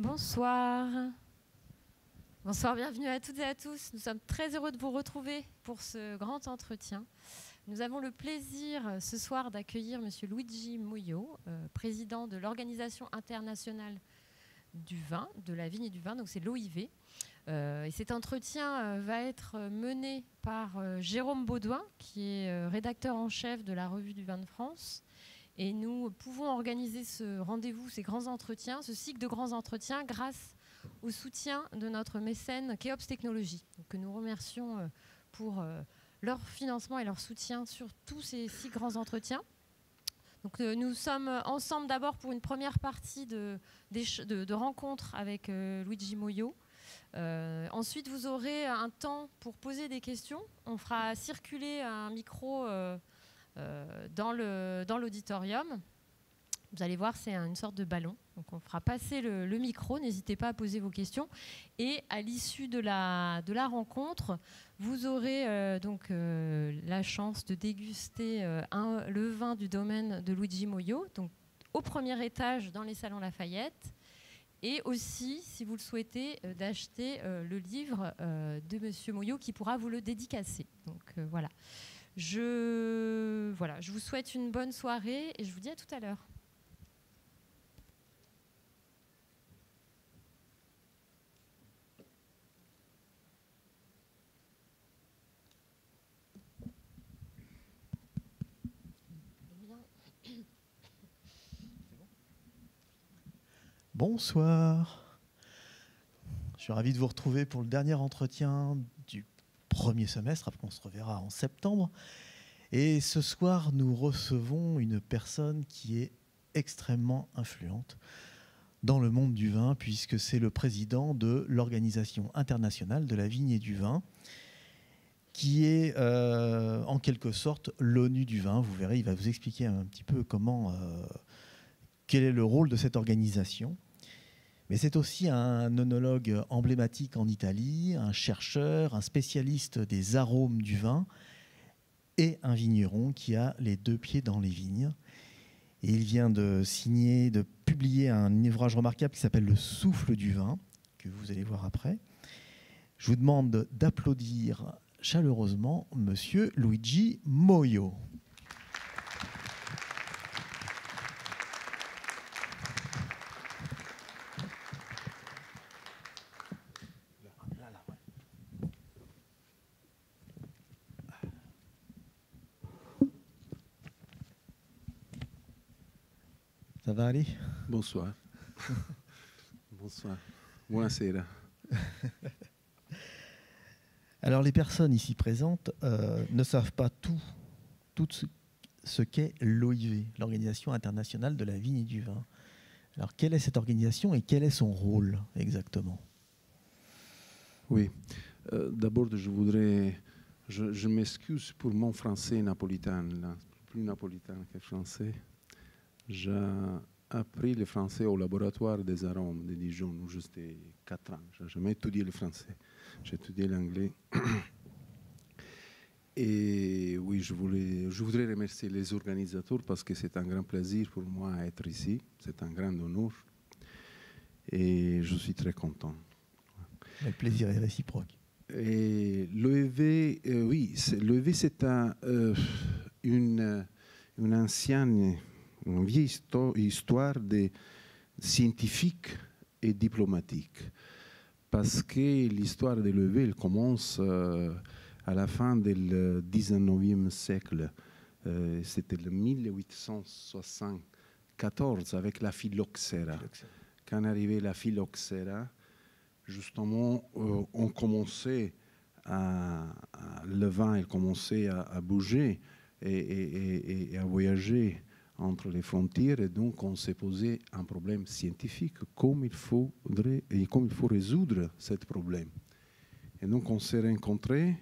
Bonsoir. Bonsoir, bienvenue à toutes et à tous. Nous sommes très heureux de vous retrouver pour ce grand entretien. Nous avons le plaisir ce soir d'accueillir M. Luigi Moio, président de l'Organisation internationale du vin, de la vigne et du vin, donc c'est l'OIV. Et cet entretien va être mené par Jérôme Baudouin, qui est rédacteur en chef de la Revue du vin de France. Et nous pouvons organiser ce rendez-vous, ces grands entretiens, ce cycle de grands entretiens, grâce au soutien de notre mécène Keops Technologies, que nous remercions pour leur financement et leur soutien sur tous ces 6 grands entretiens. Donc, nous sommes ensemble d'abord pour une première partie de rencontres avec Luigi Moio. Ensuite, vous aurez un temps pour poser des questions. On fera circuler un micro dans l'auditorium. Vous allez voir, c'est une sorte de ballon. Donc on fera passer le micro, n'hésitez pas à poser vos questions. Et à l'issue de la rencontre, vous aurez la chance de déguster le vin du domaine de Luigi Moio, donc au premier étage dans les salons Lafayette. Et aussi, si vous le souhaitez, d'acheter le livre de M. Moio qui pourra vous le dédicacer. Donc voilà. Je vous souhaite une bonne soirée et je vous dis à tout à l'heure. Bonsoir. Je suis ravi de vous retrouver pour le dernier entretien du premier semestre, après qu'on se reverra en septembre. Et ce soir, nous recevons une personne qui est extrêmement influente dans le monde du vin, puisque c'est le président de l'Organisation internationale de la vigne et du vin, qui est en quelque sorte l'ONU du vin. Vous verrez, il va vous expliquer un petit peu quel est le rôle de cette organisation. Mais c'est aussi un œnologue emblématique en Italie, un chercheur, un spécialiste des arômes du vin et un vigneron qui a les 2 pieds dans les vignes. Et il vient de publier un ouvrage remarquable qui s'appelle Le souffle du vin, que vous allez voir après. Je vous demande d'applaudir chaleureusement Monsieur Luigi Moio. Ça va aller? Bonsoir. Bonsoir. Buonasera. Alors, les personnes ici présentes ne savent pas tout ce qu'est l'OIV, l'Organisation internationale de la vigne et du vin. Alors, quelle est cette organisation et quel est son rôle exactement? Oui. D'abord, je m'excuse pour mon français napolitain, là, plus napolitain que français. J'ai appris le français au laboratoire des arômes de Dijon, où j'étais 4 ans. Je n'ai jamais étudié le français, j'ai étudié l'anglais. Et oui, je voudrais remercier les organisateurs parce que c'est un grand plaisir pour moi d'être ici. C'est un grand honneur. Et je suis très content. Le plaisir est réciproque. Et l'OIV, oui, l'OIV c'est une ancienne... une vieille histoire de scientifique et diplomatique. Parce que l'histoire de l'OIV elle commence à la fin du 19e siècle. C'était le 1874 avec la phylloxéra. Quand arrivait la phylloxéra, justement, on commençait le vin il commençait à bouger et à voyager entre les frontières, et donc on s'est posé un problème scientifique, comme il faut résoudre ce problème. Et donc on s'est rencontrés,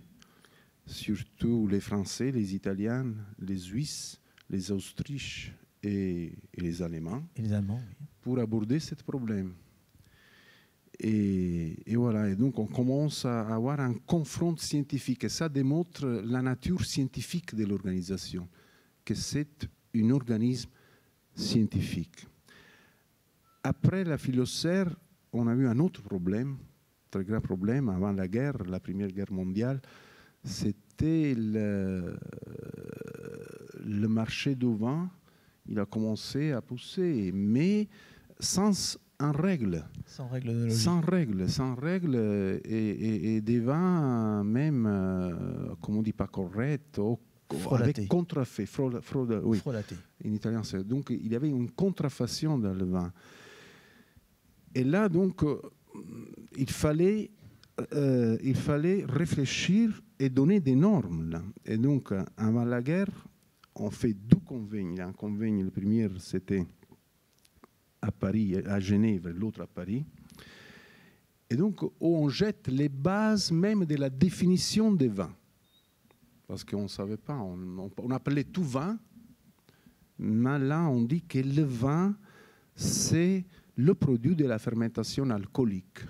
surtout les Français, les Italiens, les Suisses, les Autrichiens et les Allemands, oui. Pour aborder ce problème. Et voilà, et donc on commence à avoir un confront scientifique, et ça démontre la nature scientifique de l'organisation, que c'est un organisme scientifique. Après la phylloxère, on a eu un autre problème, très grand problème, avant la guerre, la Première Guerre mondiale, c'était le marché du vin. Il a commencé à pousser, mais sans règle. Sans règle de logique. Sans règle, et des vins même, comme on dit, pas corrects, avec contrefait, fraude, oui. Frelaté. En italien, donc il y avait une contrefaçon dans le vin. Et là, donc, il fallait réfléchir et donner des normes. Là. Et donc, avant la guerre, on fait deux convenios. Un convenio, le premier, c'était à Paris, à Genève, l'autre à Paris. Et donc, on jette les bases même de la définition des vins. Parce qu'on ne savait pas, on appelait tout vin, mais là, on dit que le vin, c'est le produit de la fermentation alcoolique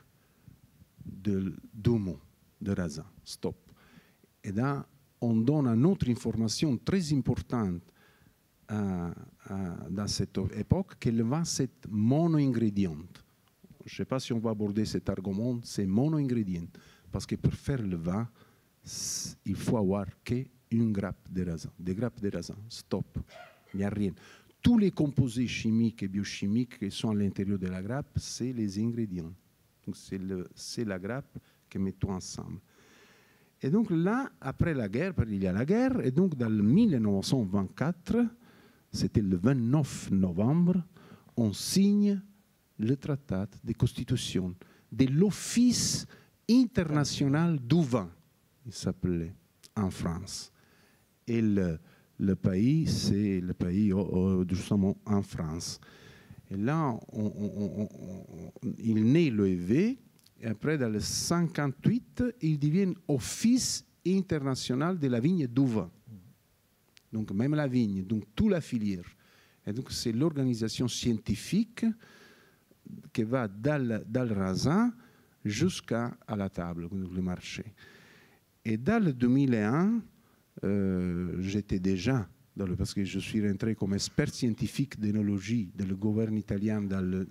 d'homo, de raisin. Stop. Et là, on donne une autre information très importante dans cette époque, que le vin, c'est mono-ingrédient. Je ne sais pas si on va aborder cet argument, c'est mono-ingrédient. Parce que pour faire le vin, il faut avoir qu'une grappe de raisin. Des grappes de raisin, stop. Il n'y a rien. Tous les composés chimiques et biochimiques qui sont à l'intérieur de la grappe, c'est les ingrédients. Donc c'est la grappe que mettons ensemble. Et donc là, après la guerre, il y a la guerre, et donc dans le 1924, c'était le 29 novembre, on signe le traité de constitution de l'Office international du vin, il s'appelait, en France. Et le pays, c'est le pays justement en France. Et là, il naît l'OEV, et après, dans le 1958, il devient Office international de la vigne du vin. Donc, même la vigne, donc toute la filière. Et donc, c'est l'organisation scientifique qui va dans le raisin jusqu'à la table, le marché. Et dans le 2001, j'étais déjà, parce que je suis rentré comme expert scientifique d'énologie dans le gouvernement italien dans le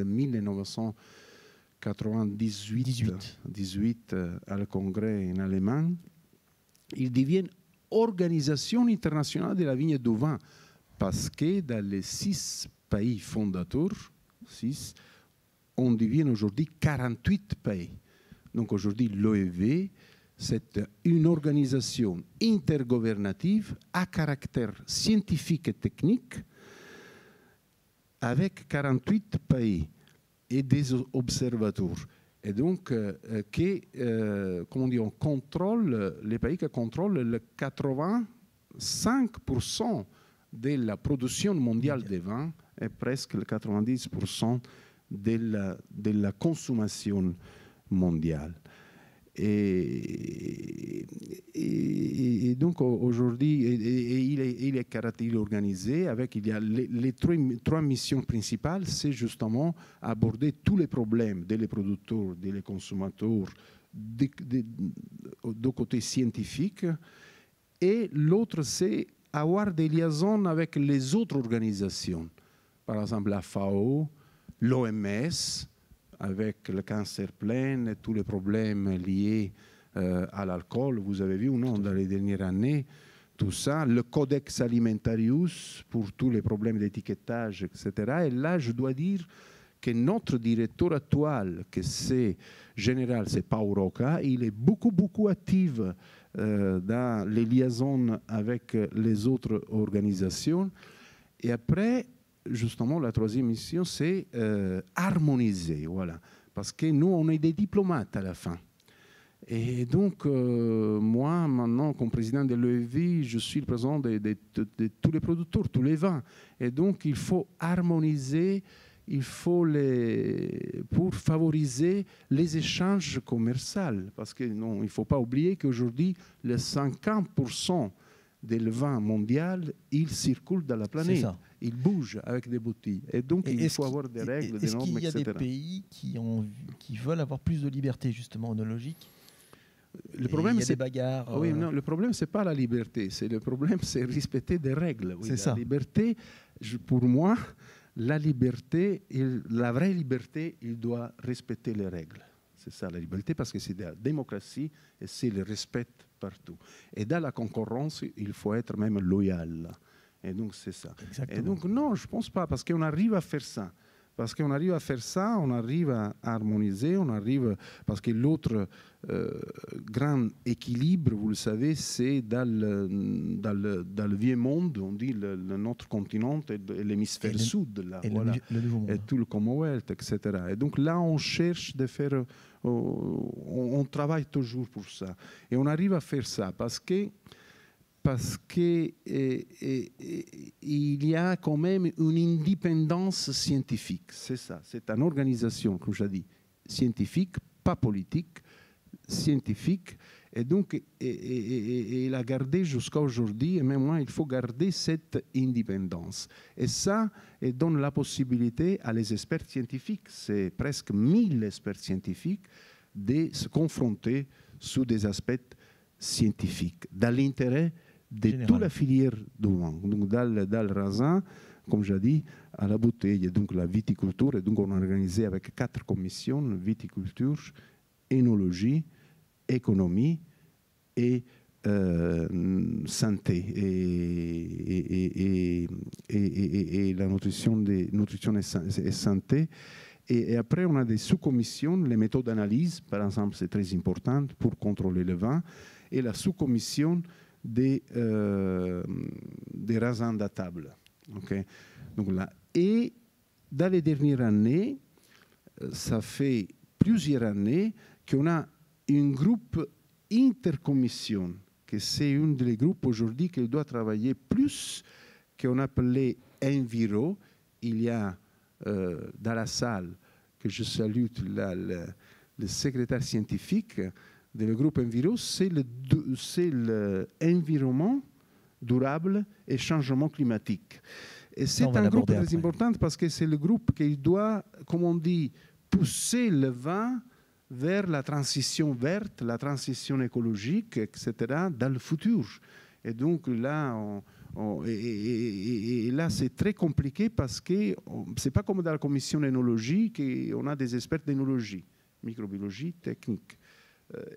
1998 à le congrès en Allemagne. Ils deviennent Organisation internationale de la vigne du vin, parce que dans les 6 pays fondateurs, on devient aujourd'hui 48 pays. Donc aujourd'hui, l'OEV, c'est une organisation intergouvernative à caractère scientifique et technique avec 48 pays et des observateurs. Et donc, on contrôle, les pays qui contrôlent le 85% de la production mondiale des vins et presque le 90% de la consommation mondiale. Et donc aujourd'hui, il est organisé avec, il y a les 3 missions principales, c'est justement aborder tous les problèmes des producteurs, des consommateurs, du côté scientifique, et l'autre c'est avoir des liaisons avec les autres organisations, par exemple la FAO, l'OMS, avec le cancer plein et tous les problèmes liés à l'alcool, vous avez vu ou non, dans les dernières années, tout ça, le Codex Alimentarius pour tous les problèmes d'étiquetage, etc. Et là, je dois dire que notre directeur actuel, que c'est général, c'est Paolo Rocca, il est beaucoup actif dans les liaisons avec les autres organisations. Et après, justement, la 3e mission, c'est harmoniser, voilà. Parce que nous, on est des diplomates à la fin. Et donc, moi, maintenant, comme président de l'OEV, je suis le président de tous les producteurs, tous les vins. Et donc, il faut harmoniser, pour favoriser les échanges commerciaux. Parce que non, il ne faut pas oublier qu'aujourd'hui, les 50% des vins mondial, il circule dans la planète. Il bouge avec des boutiques. Et donc, il faut avoir des règles, des normes, etc. Est-ce qu'il y a des pays qui veulent avoir plus de liberté, justement, oenologique? Le problème, c'est des bagarres. Oui, non, le problème, c'est pas la liberté. Le problème, c'est respecter des règles. Oui, c'est ça. La liberté, pour moi, la liberté, la vraie liberté, il doit respecter les règles. C'est ça la liberté, parce que c'est de la démocratie et c'est le respect partout. Et dans la concurrence, il faut être même loyal. Et donc, c'est ça. Exactement. Et donc, non, je ne pense pas, parce qu'on arrive à faire ça. Parce qu'on arrive à faire ça, on arrive à harmoniser, on arrive... Parce que l'autre grand équilibre, vous le savez, c'est dans le vieux monde, on dit notre continent et l'hémisphère sud. Là, et voilà. le nouveau monde. Et tout le Commonwealth, etc. Et donc là, on cherche de faire... on travaille toujours pour ça. Et on arrive à faire ça parce que il y a quand même une indépendance scientifique. C'est ça. C'est une organisation, comme je dis, scientifique, pas politique, scientifique. Et donc, il a gardé jusqu'à aujourd'hui, et même moi, il faut garder cette indépendance. Et ça, il donne la possibilité à les experts scientifiques, c'est presque 1000 experts scientifiques, de se confronter sur des aspects scientifiques, dans l'intérêt de toute la filière du vin. Donc, dans le raisin, comme j'ai dit, à la bouteille, donc la viticulture. Et donc, on a organisé avec 4 commissions, viticulture, énologie, économie et santé et la nutrition et santé. Et après, on a des sous-commissions, les méthodes d'analyse, par exemple, c'est très important pour contrôler le vin, et la sous-commission des raisins de table. Okay. Donc là, et dans les dernières années, ça fait plusieurs années qu'on a un groupe intercommission, que c'est un des groupes aujourd'hui qui doit travailler plus, qu'on appelait Enviro. Il y a dans la salle, que je salue, le secrétaire scientifique du groupe Enviro, c'est l'environnement durable et changement climatique. Et c'est un groupe très important parce que c'est le groupe qui doit, comme on dit, pousser le vin vers la transition verte, la transition écologique, etc., dans le futur. Et donc là, là c'est très compliqué parce que ce n'est pas comme dans la commission d'énologie qu'on a des experts d'énologie, microbiologie, technique,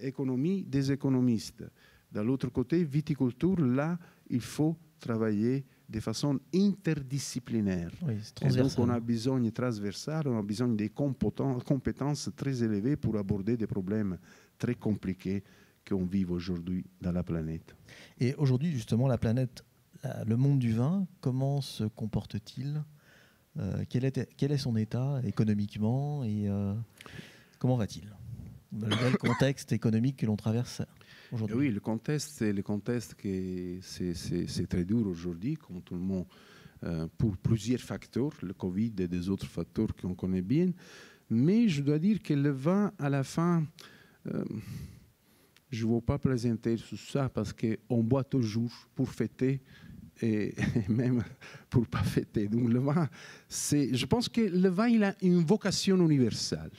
économie, des économistes. De l'autre côté, viticulture, là, il faut travailler de façon interdisciplinaire. Oui, et donc, on a besoin de transversal, on a besoin de compétences très élevées pour aborder des problèmes très compliqués qu'on vit aujourd'hui dans la planète. Et aujourd'hui, justement, la planète, le monde du vin, comment se comporte-t-il ? Quel est son état économiquement et comment va-t-il ? Le contexte économique que l'on traverse aujourd'hui. Oui, le contexte, c'est très dur aujourd'hui, comme tout le monde, pour plusieurs facteurs, le Covid et des autres facteurs qu'on connaît bien. Mais je dois dire que le vin, à la fin, je ne veux pas présenter sur ça parce qu'on boit toujours pour fêter et même pour ne pas fêter. Donc le vin, je pense que le vin, il a une vocation universelle.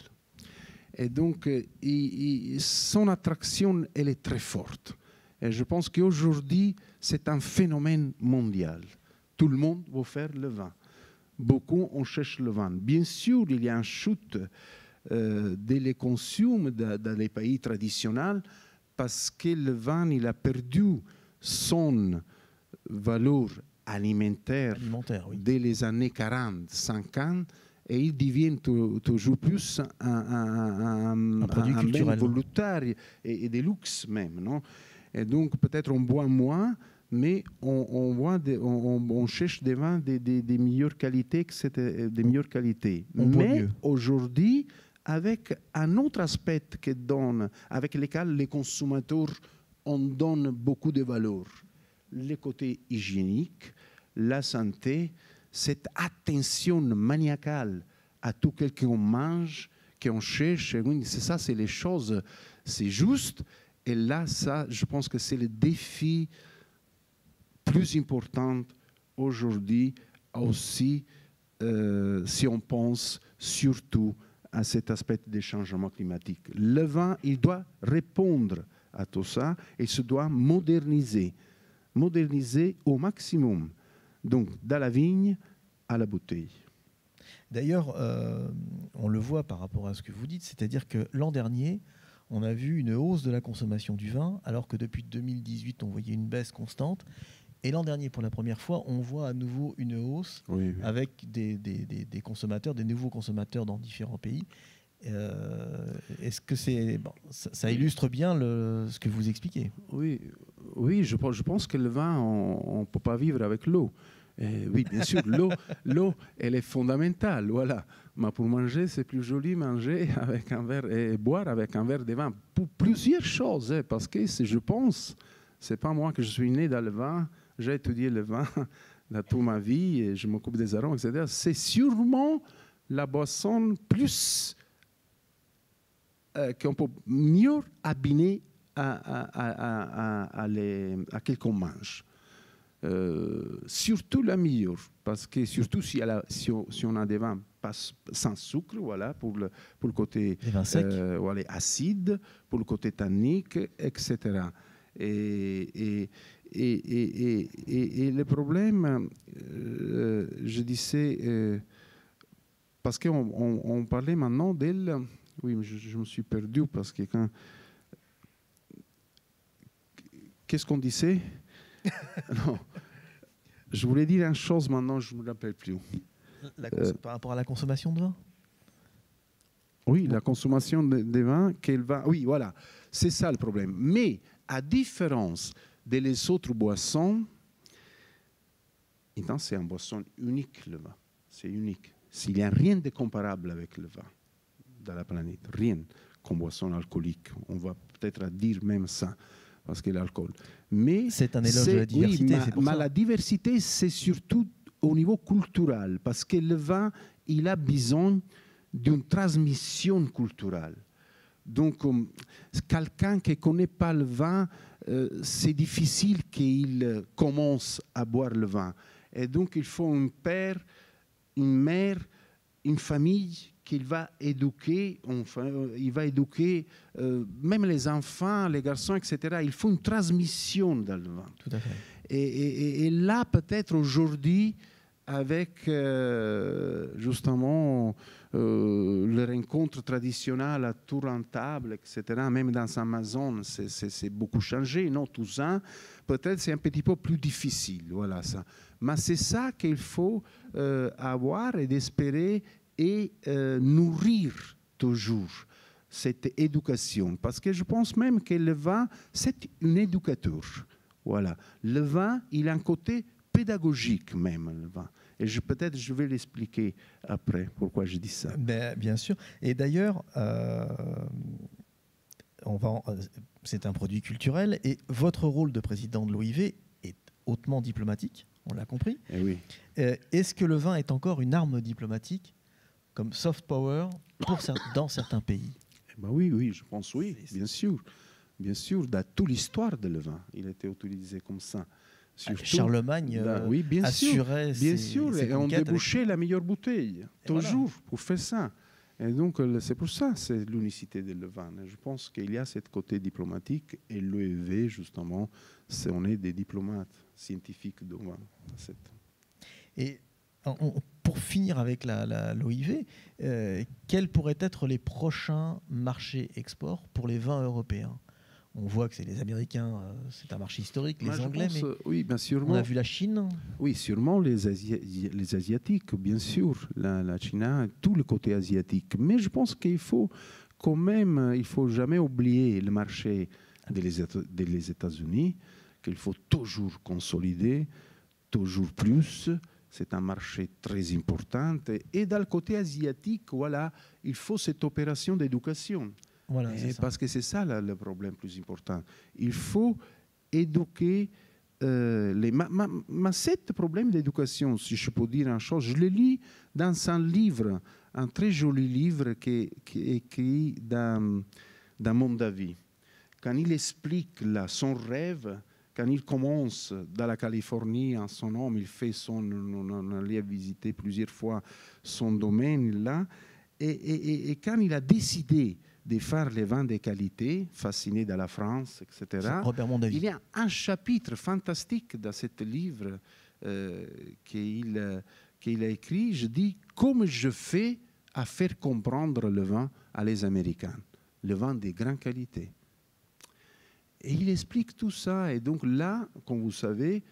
Et donc, son attraction, elle est très forte. Et je pense qu'aujourd'hui, c'est un phénomène mondial. Tout le monde veut faire le vin. Beaucoup, on cherche le vin. Bien sûr, il y a une chute des les consommateurs dans les pays traditionnels parce que le vin, il a perdu son valeur alimentaire oui. Dès les années 40, 50. Et il devient toujours plus un produit culturel volontaire et de luxe même. Non? Et donc peut-être on boit moins, mais on cherche des vins de meilleure qualité, de meilleure qualité. Mais aujourd'hui, avec un autre aspect avec lequel les consommateurs on donne beaucoup de valeur, le côté hygiénique, la santé, cette attention maniacale à tout ce qu'on mange, qu'on cherche. C'est ça, c'est les choses, c'est juste. Et là, ça, je pense que c'est le défi plus important aujourd'hui aussi, si on pense surtout à cet aspect des changements climatiques. Le vin, il doit répondre à tout ça et se doit moderniser au maximum. Donc, de la vigne à la bouteille. D'ailleurs, on le voit par rapport à ce que vous dites, c'est-à-dire que l'an dernier, on a vu une hausse de la consommation du vin, alors que depuis 2018, on voyait une baisse constante. Et l'an dernier, pour la première fois, on voit à nouveau une hausse avec des consommateurs, des nouveaux consommateurs dans différents pays. Est-ce que ça illustre bien ce que vous expliquez? Oui, je pense que le vin, on ne peut pas vivre avec l'eau. Oui, bien sûr, l'eau, elle est fondamentale, voilà. Mais pour manger, c'est plus joli manger avec un verre et boire avec un verre de vin. Pour plusieurs choses, parce que je pense, c'est pas moi que je suis né dans le vin, j'ai étudié le vin dans toute ma vie et je m'occupe des arômes, etc. C'est sûrement la boisson plus qu'on peut mieux abîmer à quel qu'on mange. Surtout la meilleure, parce que surtout si on a des vins sans sucre, voilà, pour le côté voilà, acide, pour le côté tannique, etc. Et le problème, je disais, parce qu'on parlait maintenant d'elle, oui, mais je me suis perdu parce que qu'est-ce qu'on disait? Non. Je voulais dire une chose maintenant, je ne me rappelle plus. Par rapport à la consommation de vin? Oui, la consommation de vin, oui, voilà, c'est ça le problème. Mais à différence des autres boissons, c'est une boisson unique, le vin. C'est unique. Il n'y a rien de comparable avec le vin dans la planète. Rien comme boisson alcoolique. On va peut-être dire même ça. Parce que l'alcool. Mais c'est un éloge de la diversité. Oui, mais la diversité, c'est surtout au niveau culturel, parce que le vin, il a besoin d'une transmission culturelle. Donc, quelqu'un qui ne connaît pas le vin, c'est difficile qu'il commence à boire le vin. Et donc, il faut un père, une mère, une famille qu'il va éduquer, enfin, il va éduquer même les enfants, les garçons, etc. Il faut une transmission dans le vin. Tout à fait. Et là, peut-être aujourd'hui, avec justement les rencontres traditionnelles à tour en table, etc., même dans Amazon, c'est beaucoup changé, non, tout ça, peut-être c'est un petit peu plus difficile, voilà ça. Mais c'est ça qu'il faut avoir et d'espérer et nourrir toujours cette éducation. Parce que je pense même que le vin, c'est un éducateur. Voilà. Le vin, il a un côté pédagogique même, le vin. Et peut-être je vais l'expliquer après pourquoi je dis ça. Bien sûr. Et d'ailleurs, c'est un produit culturel et votre rôle de président de l'OIV est hautement diplomatique, on l'a compris. Et oui. Est-ce que le vin est encore une arme diplomatique comme soft power dans certains pays? Oui, je pense oui, bien sûr. Bien sûr, dans toute l'histoire de le vin, il a été utilisé comme ça. Surtout, Charlemagne oui, bien assurait sûr, et on débouchait la meilleure bouteille, toujours, voilà, pour faire ça. Et donc, c'est pour ça, c'est l'unicité de le vin. Je pense qu'il y a ce côté diplomatique, et l'OIV, justement, on est des diplomates scientifiques de vin. Et pour finir avec l'OIV, quels pourraient être les prochains marchés export pour les vins européens? On voit que c'est les Américains, c'est un marché historique, les Anglais, mais oui, bien sûrement. On a vu la Chine. Oui, sûrement les Asiatiques, bien sûr, la Chine, tout le côté asiatique. Mais je pense qu'il faut quand même, il faut jamais oublier le marché des États-Unis, qu'il faut toujours consolider, toujours plus. C'est un marché très important. Et dans le côté asiatique, voilà, il faut cette opération d'éducation. Voilà, parce que c'est ça le problème plus important. Il faut éduquer ce problème d'éducation, si je peux dire une chose, je le lis dans un livre, un très joli livre qui est écrit dans Mon David. Quand il explique son rêve, quand il commence dans la Californie en son homme, il fait on allait visiter plusieurs fois son domaine là, et quand il a décidé de faire les vins de qualité, fasciné dans la France, etc. Il y a un chapitre fantastique dans ce livre qu'il qu'il a écrit, je dis comment je fais à faire comprendre le vin à les Américains, le vin de grande qualité. Et il explique tout ça. Et donc là, comme vous savez,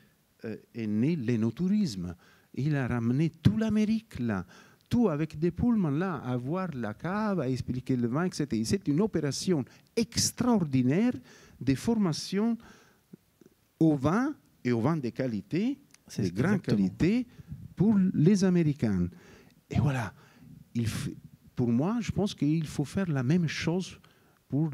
est né l'énotourisme. Il a ramené toute l'Amérique là, tout avec des pullmans là, à voir la cave, à expliquer le vin, etc. C'est une opération extraordinaire de formation au vin et au vin de qualité, de grande qualité, pour les Américains. Et voilà, pour moi, je pense qu'il faut faire la même chose pour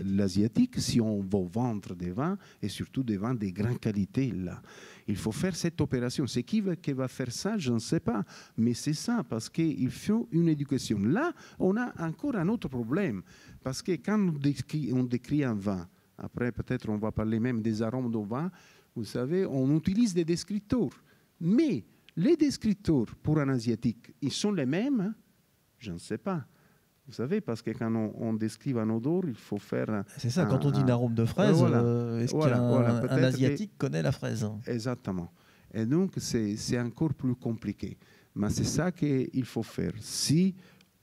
l'Asiatique, si on veut vendre des vins, et surtout des vins de grande qualité. Là. Il faut faire cette opération. C'est qui va faire ça, je ne sais pas. Mais c'est ça, parce qu'il faut une éducation. Là, on a encore un autre problème. Parce que quand on décrit un vin, après peut-être on va parler même des arômes de vin, vous savez, on utilise des descripteurs. Mais les descripteurs pour un Asiatique, ils sont les mêmes, hein? Je ne sais pas. Vous savez, parce que quand on décrit un odeur, il faut faire... C'est ça, quand on dit un arôme de fraise, est-ce qu'un Asiatique connaît la fraise? Exactement. Et donc, c'est encore plus compliqué. Mais c'est ça qu'il faut faire. Si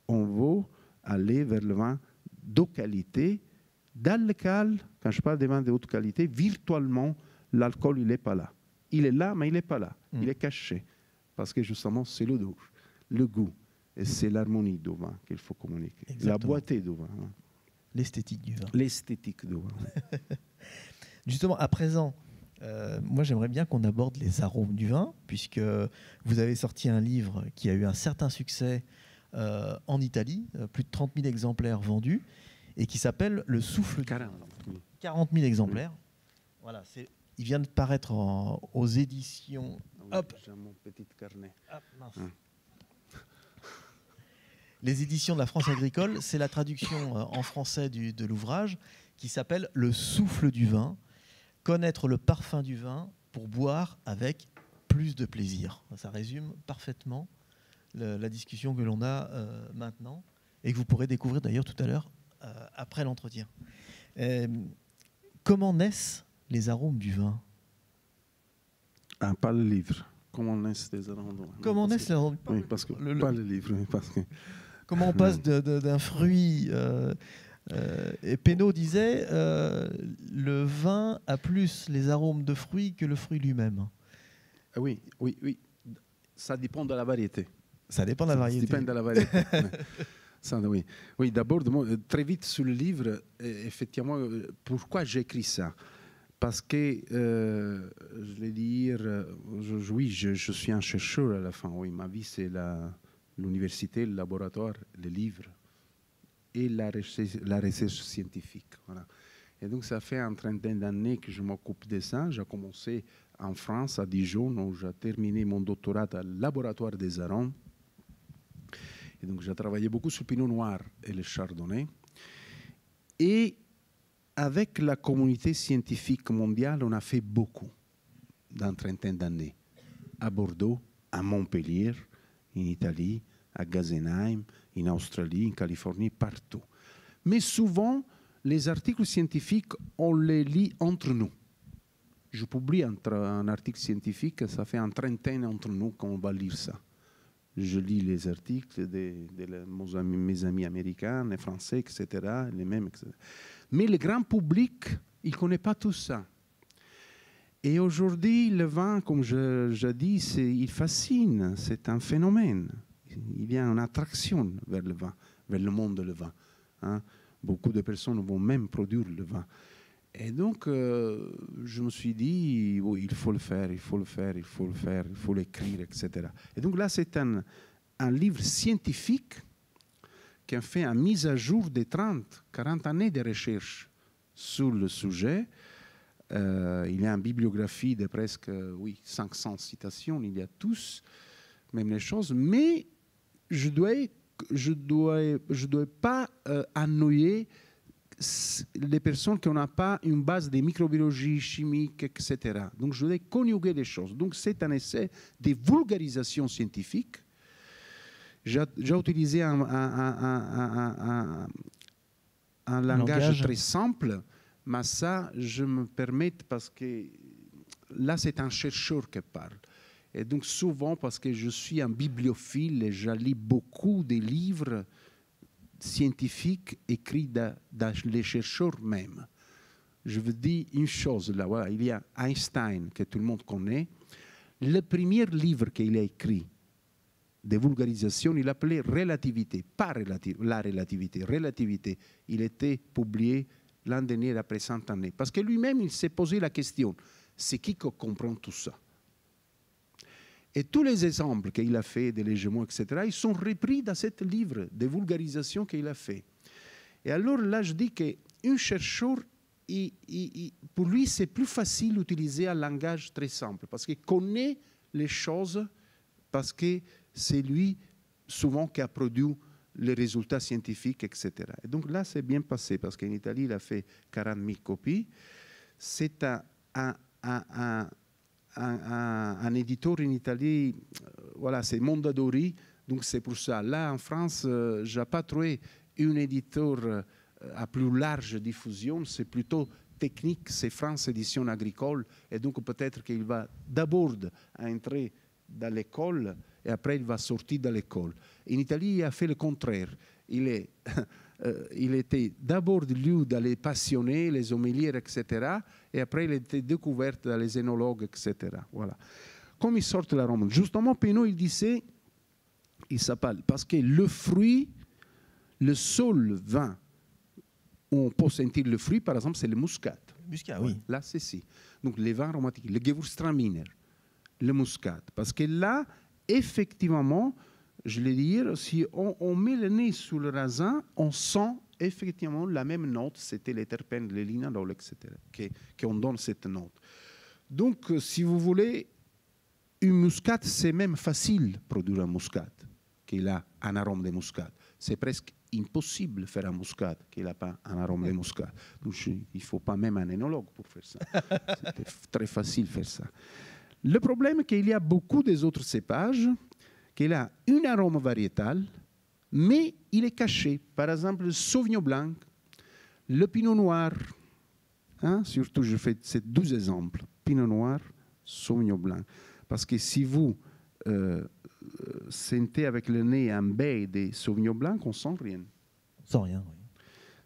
on veut aller vers le vin de qualité, dans lequel, quand je parle de vin de haute qualité, virtuellement, l'alcool, il n'est pas là. Il est là, mais il n'est pas là. Il est caché. Parce que justement, c'est l'odeur, le goût. Et c'est l'harmonie du vin qu'il faut communiquer. Exactement. La boîteté du vin. Hein. L'esthétique du vin. L'esthétique du vin. Justement, à présent, moi j'aimerais bien qu'on aborde les arômes du vin, puisque vous avez sorti un livre qui a eu un certain succès en Italie, plus de 30 000 exemplaires vendus, et qui s'appelle Le Souffle du vin. 40 000 exemplaires. Oui. Voilà, il vient de paraître aux éditions... Oui, hop. J'ai mon petit carnet. Hop, mince. Les éditions de la France agricole, c'est la traduction en français de l'ouvrage qui s'appelle Le Souffle du vin, connaître le parfum du vin pour boire avec plus de plaisir. Ça résume parfaitement la discussion que l'on a maintenant et que vous pourrez découvrir d'ailleurs tout à l'heure après l'entretien. Comment naissent les arômes du vin? Pas le livre. Comment naissent les arômes du vin? Comment naissent les arômes? Oui, parce que pas le livre. Parce que... Comment on passe d'un fruit et Pénaud disait le vin a plus les arômes de fruits que le fruit lui-même. Oui. Ça dépend de la variété. Ça dépend de la variété. Ça dépend de la variété. Ça, oui, d'abord, très vite sur le livre, effectivement, pourquoi j'écris ça? Parce que, je vais dire, je suis un chercheur à la fin. Oui, ma vie, c'est l'université, le laboratoire, le livre et la recherche scientifique. Voilà. Et donc, ça fait une trentaine d'années que je m'occupe de ça. J'ai commencé en France, à Dijon, où j'ai terminé mon doctorat au laboratoire des arômes. Et donc, j'ai travaillé beaucoup sur le pinot noir et le chardonnay. Et avec la communauté scientifique mondiale, on a fait beaucoup dans une trentaine d'années. À Bordeaux, à Montpellier, en Italie, à Geisenheim, en Australie, en Californie, partout. Mais souvent, les articles scientifiques, on les lit entre nous. Je publie un article scientifique, ça fait une trentaine entre nous qu'on va lire ça. Je lis les articles de mes amis américains, les Français, etc., les mêmes, etc. Mais le grand public, il ne connaît pas tout ça. Et aujourd'hui, le vin, comme je dis, il fascine, c'est un phénomène. Il y a une attraction vers le vin, vers le monde du vin. Hein. Beaucoup de personnes vont même produire le vin. Et donc, je me suis dit, oui, il faut le faire, il faut l'écrire, etc. Et donc là, c'est un livre scientifique qui a fait une mise à jour des 40 années de recherche sur le sujet. Il y a une bibliographie de presque 500 citations, il y a tous, même les choses, mais je dois pas ennuyer les personnes qui n'ont pas une base de microbiologie, chimique, etc. Donc, je dois conjuguer les choses. Donc, c'est un essai de vulgarisation scientifique. J'ai utilisé un langage très simple, mais ça, je me permets parce que là, c'est un chercheur qui parle. Et donc souvent, parce que je suis un bibliophile et je lis beaucoup de livres scientifiques écrits par les chercheurs même. Je vous dis une chose, là, voilà, il y a Einstein, que tout le monde connaît. Le premier livre qu'il a écrit de vulgarisation, il l'appelait Relativité, pas la relativité, Relativité. Il était publié l'an dernier après 100 années. Parce que lui-même, il s'est posé la question, c'est qui comprend tout ça? Et tous les exemples qu'il a fait de Légement, etc., ils sont repris dans ce livre de vulgarisation qu'il a fait. Et alors là, je dis qu'un chercheur, pour lui, c'est plus facile d'utiliser un langage très simple, parce qu'il connaît les choses, parce que c'est lui, souvent, qui a produit les résultats scientifiques, etc. Et donc là, c'est bien passé, parce qu'en Italie, il a fait 40 000 copies. C'est un éditeur en Italie, voilà, c'est Mondadori, donc c'est pour ça. Là, en France, je n'ai pas trouvé un éditeur à plus large diffusion, c'est plutôt technique, c'est France Édition Agricole, et donc peut-être qu'il va d'abord entrer dans l'école, et après il va sortir de l'école. En Italie, il a fait le contraire. Il était d'abord lu dans les passionnés, les homélières, etc., et après il était découvert dans les énologues, etc. Voilà. Comme il sort de l'arôme, justement, Pénaud, il disait, il s'appelle, parce que le fruit, le seul vin où on peut sentir le fruit, par exemple, c'est le muscat. Muscat, oui. Là, c'est si. Donc, les vins aromatiques, le Gewürztraminer, le muscat. Parce que là, effectivement, je l'ai dit, si on met le nez sous le raisin, on sent effectivement la même note, c'était les terpènes, les linalols, etc., qu'on donne cette note. Donc, si vous voulez, une muscat, c'est même facile de produire un muscat, qu'il a un arôme de muscat. C'est presque impossible de faire un muscat qui n'a pas un arôme de muscat. Donc, il ne faut pas même un énologue pour faire ça. C'était très facile de faire ça. Le problème est qu'il y a beaucoup des autres cépages qu'il a un arôme variétal, mais il est caché. Par exemple, le Sauvignon blanc, le Pinot noir. Hein? Surtout, je fais ces 12 exemples. Pinot noir, Sauvignon blanc. Parce que si vous sentez avec le nez un baie de Sauvignon blanc, on ne sent rien. On sent rien, oui.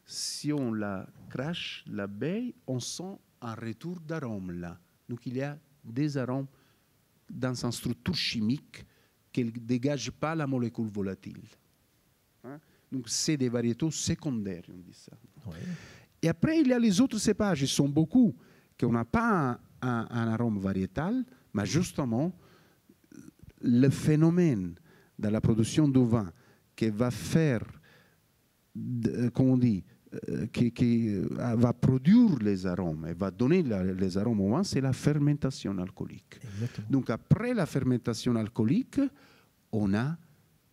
Si on la crache, la baie, on sent un retour d'arôme là. Donc il y a des arômes dans sa structure chimique qui ne dégagent pas la molécule volatile. Hein? Donc c'est des variétaux secondaires, on dit ça. Ouais. Et après, il y a les autres cépages, ils sont beaucoup, qu'on n'a pas un arôme variétal, mais justement, le phénomène de la production de vin qui va faire, comment on dit, qui va produire les arômes et va donner les arômes au vin, c'est la fermentation alcoolique. Exactement. Donc après la fermentation alcoolique, on a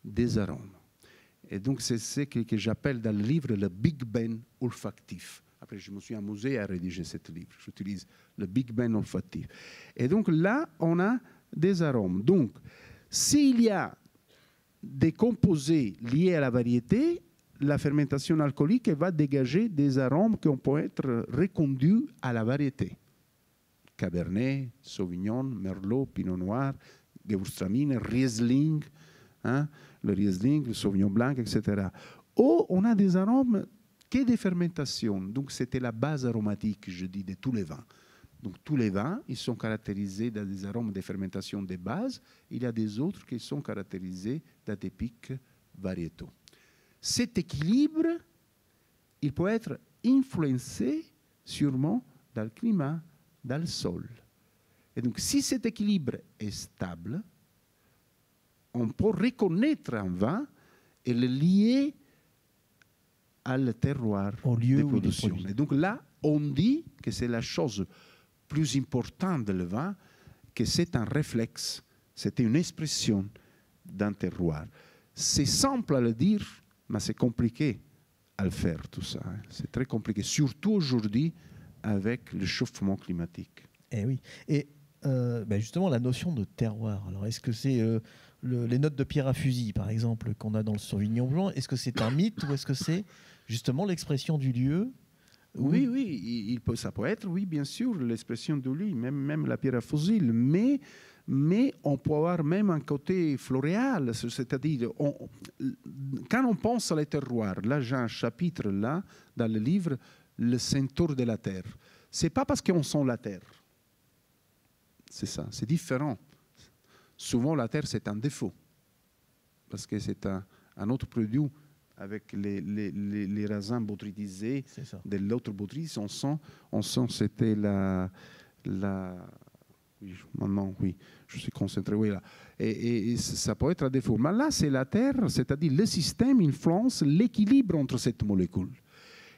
des arômes. Et donc c'est ce que j'appelle dans le livre le Big Ben olfactif. Après, je me suis amusé à rédiger ce livre. J'utilise le Big Ben olfactif. Et donc là, on a des arômes. Donc, s'il y a des composés liés à la variété, la fermentation alcoolique va dégager des arômes qui peuvent être reconduits à la variété. Cabernet, Sauvignon, Merlot, Pinot Noir, Gewürztraminer, Riesling, hein, le Riesling, le Sauvignon blanc, etc. Ou on a des arômes qui sont des fermentations. Donc c'était la base aromatique, je dis, de tous les vins. Donc tous les vins, ils sont caractérisés dans des arômes de fermentation de base. Il y a des autres qui sont caractérisés dans des pics variétaux. Cet équilibre, il peut être influencé sûrement dans le climat, dans le sol. Et donc, si cet équilibre est stable, on peut reconnaître un vin et le lier à le terroir au lieu de où il est production. produit. Et donc là, on dit que c'est la chose plus importante de le vin, que c'est un réflexe, c'est une expression d'un terroir. C'est simple à le dire, mais c'est compliqué à le faire, tout ça. C'est très compliqué, surtout aujourd'hui avec le chauffement climatique. Eh oui. Et justement, la notion de terroir, alors est-ce que c'est les notes de pierre à fusil, par exemple, qu'on a dans le Sauvignon blanc, est-ce que c'est un mythe ou est-ce que c'est justement l'expression du lieu? Oui, ça peut être, oui, bien sûr, l'expression du lieu, même la pierre à fusil, mais mais on peut avoir même un côté floréal, c'est-à-dire quand on pense à les terroirs, là j'ai un chapitre là dans le livre, le ceinture de la terre. C'est pas parce qu'on sent la terre, c'est ça, c'est différent. Souvent la terre c'est un défaut, parce que c'est un autre produit. Avec les raisins botrytisés de l'autre botrytis, on sent c'était la oui, maintenant, oui, je suis concentré, oui, là. Et ça peut être un défaut. Mais là, c'est la Terre, c'est-à-dire le système influence l'équilibre entre cette molécule.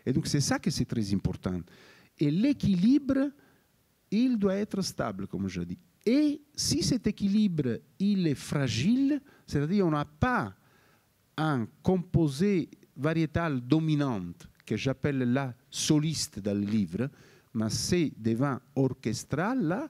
Et donc, c'est ça que c'est très important. Et l'équilibre, il doit être stable, comme je dis. Et si cet équilibre, il est fragile, c'est-à-dire on n'a pas un composé variétal dominant que j'appelle là soliste dans le livre, mais c'est des vins orchestrales, là,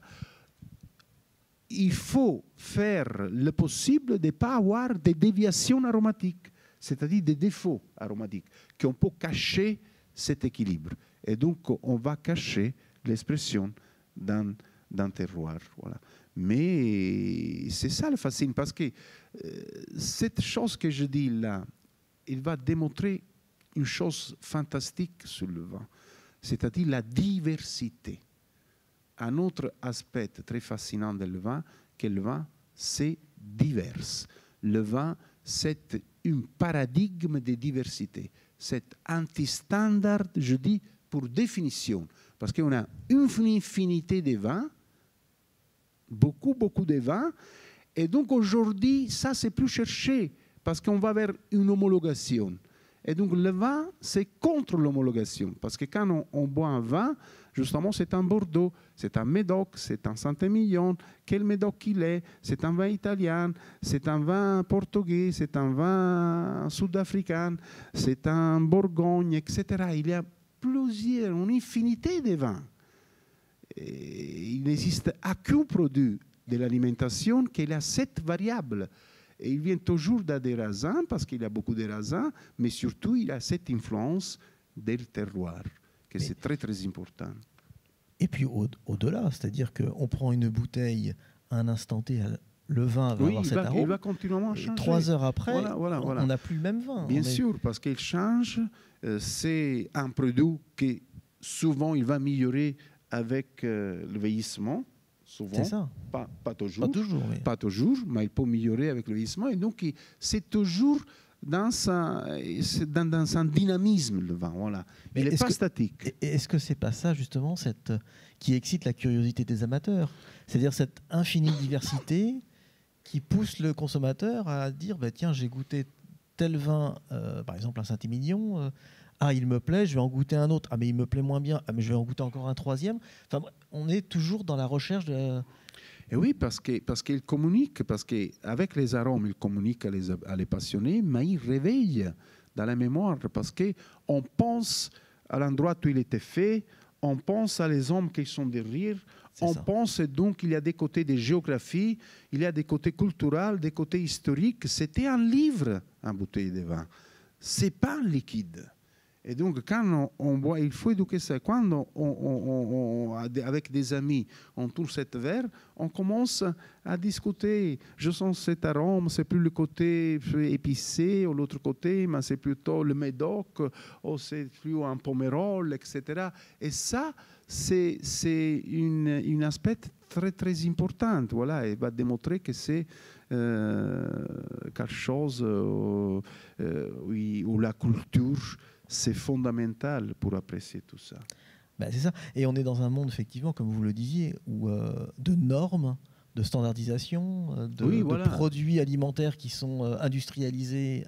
il faut faire le possible de ne pas avoir des déviations aromatiques, c'est-à-dire des défauts aromatiques, qu'on peut cacher cet équilibre. Et donc, on va cacher l'expression d'un terroir. Voilà. Mais c'est ça le fascine, parce que cette chose que je dis là, il va démontrer une chose fantastique sur le vin, c'est-à-dire la diversité. Un autre aspect très fascinant du vin, que le vin, c'est divers. Le vin, c'est un paradigme de diversité. C'est anti-standard, je dis, pour définition, parce qu'on a une infinité de vins, beaucoup de vins, et donc aujourd'hui, ça, c'est plus cherché, parce qu'on va vers une homologation. Et donc le vin, c'est contre l'homologation, parce que quand on boit un vin, justement, c'est un Bordeaux, c'est un Médoc, c'est un Saint-Émilion. Quel Médoc il est? C'est un vin italien, c'est un vin portugais, c'est un vin sud-africain, c'est un Bourgogne, etc. Il y a plusieurs, une infinité de vins. Et il n'existe aucun produit de l'alimentation qu'il a cette variable. Et il vient toujours des raisins, parce qu'il y a beaucoup de raisins, mais surtout, il a cette influence del terroir, que c'est très, très important. Et puis au-delà, c'est-à-dire qu'on prend une bouteille à un instant T, le vin va avoir cet arôme. Il va continuellement changer. 3 heures après, voilà. on n'a plus le même vin. Bien sûr, parce qu'il change. C'est un produit qui, souvent, il va améliorer avec le vieillissement. Souvent, c'est ça. Pas toujours. Oui. Pas toujours, mais il peut améliorer avec le vieillissement. Et donc, c'est toujours dans un dynamisme, le vin. Voilà. Il n'est pas statique. Est-ce que c'est pas ça, justement, qui excite la curiosité des amateurs? C'est-à-dire cette infinie diversité qui pousse le consommateur à dire tiens, j'ai goûté tel vin, par exemple un Saint-Émilion, il me plaît, je vais en goûter un autre. Mais il me plaît moins bien, mais je vais en goûter encore un troisième. Enfin, on est toujours dans la recherche de... Et oui, parce qu'il communique, parce qu'avec les arômes, il communique à les passionnés, mais il réveille dans la mémoire, parce qu'on pense à l'endroit où il était fait, on pense à les hommes qui sont derrière, pense donc qu'il y a des côtés de géographie, il y a des côtés culturels, des côtés historiques. C'était un livre, une bouteille de vin. Ce n'est pas un liquide. Et donc, quand on boit, il faut éduquer ça. Quand avec des amis, on tourne cette verre, on commence à discuter. Je sens cet arôme, c'est plus le côté épicé, ou l'autre côté, mais c'est plutôt le médoc, ou c'est plus un pomerol, etc. Et ça, c'est un aspect très, très important. Voilà, et va démontrer que c'est quelque chose où la culture, c'est fondamental pour apprécier tout ça. C'est ça. Et on est dans un monde, effectivement, comme vous le disiez, où, de normes, de standardisation, de produits alimentaires qui sont industrialisés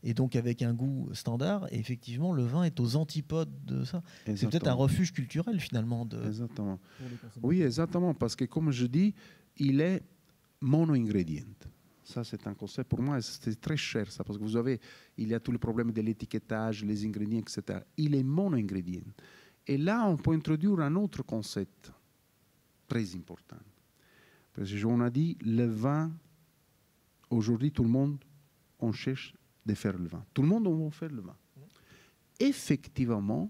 et donc avec un goût standard. Et effectivement, le vin est aux antipodes de ça. Exactement. C'est peut-être un refuge culturel, finalement. Exactement. Oui, exactement. Parce que, comme je dis, il est mono-ingrédient. Ça, c'est un concept, pour moi, c'est très cher, ça, parce que il y a tout le problème de l'étiquetage, les ingrédients, etc. Il est mono-ingrédient. Et là, on peut introduire un autre concept très important. Parce qu'on a dit, le vin, aujourd'hui, tout le monde, on cherche de faire le vin. Tout le monde, on veut faire le vin. Effectivement,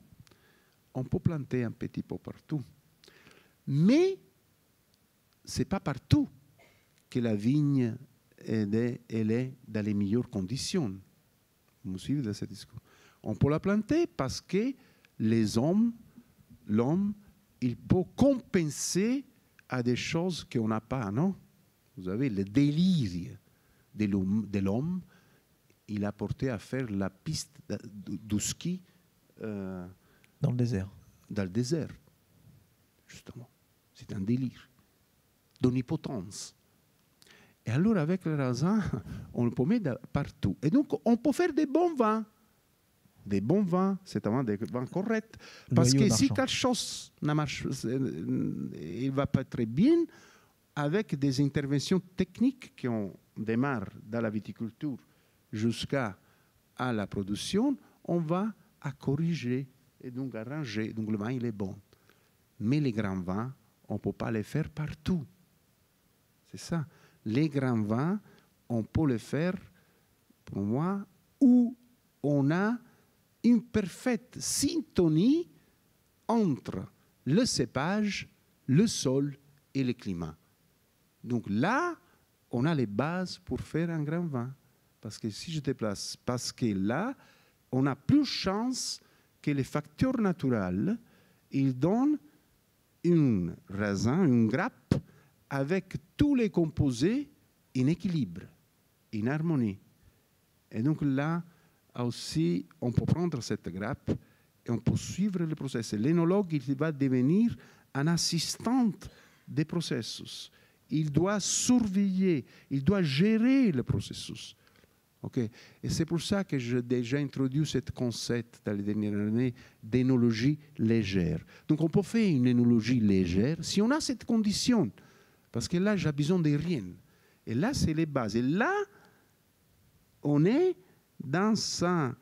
on peut planter un petit peu partout. Mais ce n'est pas partout que la vigne elle est dans les meilleures conditions. Vous me suivez dans ce discours? On peut la planter parce que l'homme, il peut compenser à des choses qu'on n'a pas, non? Vous avez le délire de l'homme, il a porté à faire la piste du ski dans le désert. Dans le désert, justement. C'est un délire d'omnipotence. Et alors, avec le raisin, on le peut mettre partout. Et donc, on peut faire des bons vins. Des bons vins, c'est vraiment des vins corrects. Parce que si quelque chose ne marche, il ne va pas très bien, avec des interventions techniques qu'on démarre dans la viticulture jusqu'à la production, on va à corriger et donc arranger. Donc, le vin, il est bon. Mais les grands vins, on ne peut pas les faire partout. C'est ça. Les grands vins, on peut les faire, pour moi, où on a une parfaite syntonie entre le cépage, le sol et le climat. Donc là, on a les bases pour faire un grand vin. Parce que si je déplace, parce que là, on a plus de chance que les facteurs naturels, ils donnent un raisin, une grappe, avec tous les composés en équilibre, en harmonie. Et donc là aussi, on peut prendre cette grappe et on peut suivre le processus. L'énologue, il va devenir un assistant des processus. Il doit surveiller, il doit gérer le processus. Okay. Et c'est pour ça que j'ai déjà introduit ce concept dans les dernières années d'énologie légère. Donc on peut faire une énologie légère si on a cette condition. Parce que là, j'ai besoin de rien. Et là, c'est les bases. Et là, on est dans sa,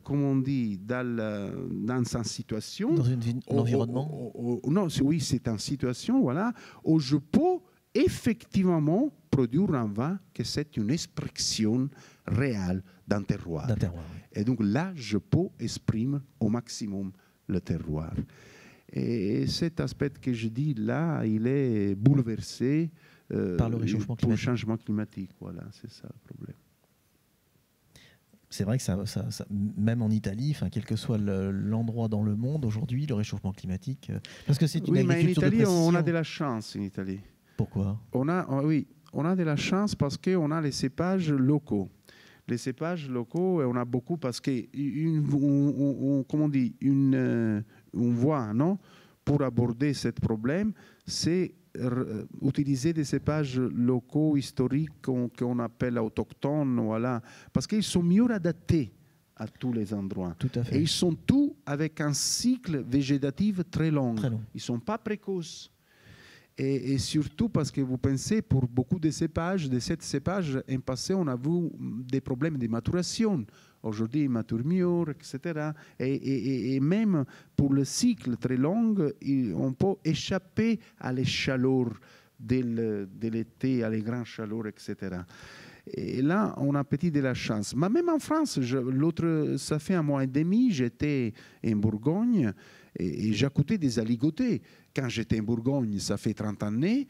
comme on dit, dans sa situation. Dans un environnement. Non, oui, c'est une situation, voilà, où je peux effectivement produire un vin que c'est une expression réelle d'un terroir. Oui. Et donc là, je peux exprimer au maximum le terroir. Et cet aspect que je dis là, il est bouleversé par le réchauffement climatique. Pour le changement climatique. Voilà, c'est ça le problème. C'est vrai que ça, même en Italie, quel que soit l'endroit dans le monde aujourd'hui, le réchauffement climatique, parce que c'est une agriculture de précision. Mais en Italie, on a de la chance en Italie. Pourquoi? On a de la chance parce qu'on a les cépages locaux. Les cépages locaux, on a beaucoup parce que une voie, non, pour aborder ce problème, c'est utiliser des cépages locaux, historiques, qu'on appelle autochtones, voilà, parce qu'ils sont mieux adaptés à tous les endroits. Tout à fait. Et ils sont tous avec un cycle végétatif très long. Très long. Ils ne sont pas précoces. Et surtout parce que vous pensez, pour beaucoup de cépages, de ces cépages, en passé, on a vu des problèmes de maturation. Aujourd'hui, ils maturent mieux, etc. Et même pour le cycle très long, on peut échapper à les chaleurs de l'été, à les grandes chaleurs, etc. Et là, on a petit de la chance. Mais même en France, ça fait un mois et demi, j'étais en Bourgogne et j'écoutais des aligotés. Quand j'étais en Bourgogne, ça fait 30 années,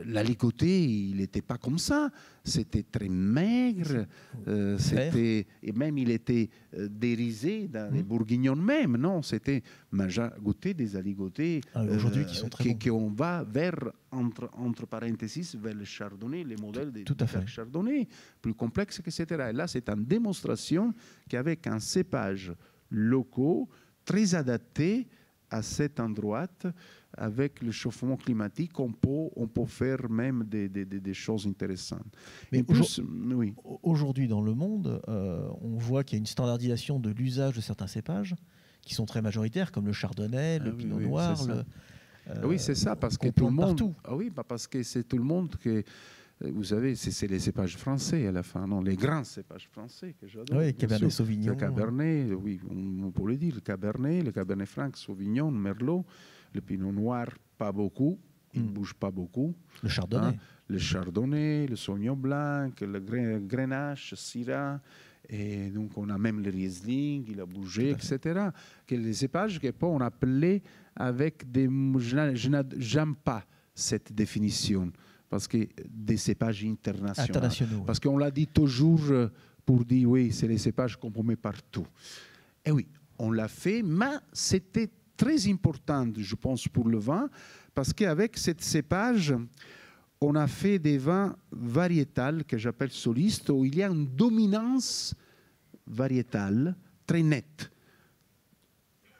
l'aligoté, il n'était pas comme ça. C'était très maigre. Et même, il était dérisé dans les Bourguignons même. Non, c'était... Mais j'ai goûté des aligotés aujourd'hui qui sont très bons. Qu'on va vers, entre parenthèses, vers le chardonnay, les modèles de chardonnay, plus complexes, etc. Et là, c'est une démonstration qu'avec un cépage local, très adapté à cet endroit, avec le chauffement climatique, on peut faire même des choses intéressantes. Mais aujourd'hui, dans le monde, on voit qu'il y a une standardisation de l'usage de certains cépages qui sont très majoritaires, comme le chardonnay, le pinot noir. Oui, c'est ça, parce que tout le monde... Partout. Parce que c'est tout le monde que... Vous savez, c'est les cépages français à la fin, non, les grands cépages français que j'adore. Oui, Cabernet Sauvignon. Le Cabernet, oui, on peut le dire, le Cabernet Franc, Sauvignon, Merlot, le Pinot Noir, pas beaucoup, il ne bouge pas beaucoup. Le Chardonnay. Le Chardonnay, le Sauvignon Blanc, le Grenache, Syrah, et donc on a même le Riesling, il a bougé, etc. Que les cépages qu'on appelait avec des... J'aime pas cette définition. parce que des cépages internationaux. Parce oui. qu'on l'a dit toujours pour dire, oui, c'est les cépages qu'on met partout. Et oui, on l'a fait, mais c'était très important, je pense, pour le vin, parce qu'avec cette cépage, on a fait des vins variétals, que j'appelle solistes, où il y a une dominance variétale très nette.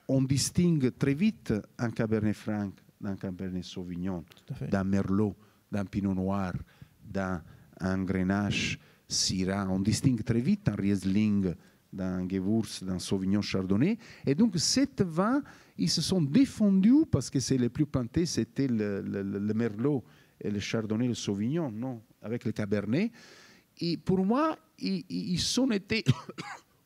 On distingue très vite un Cabernet Franc d'un Cabernet Sauvignon, d'un Merlot, d'un Pinot Noir, d'un Grenache, Syrah. On distingue très vite un Riesling, d'un Gewürz, d'un Sauvignon Chardonnay. Et donc, ces vins, ils se sont défendus parce que c'est les plus plantés, c'était le Merlot et le Chardonnay, le Sauvignon, non, avec le Cabernet. Et pour moi, ils ont été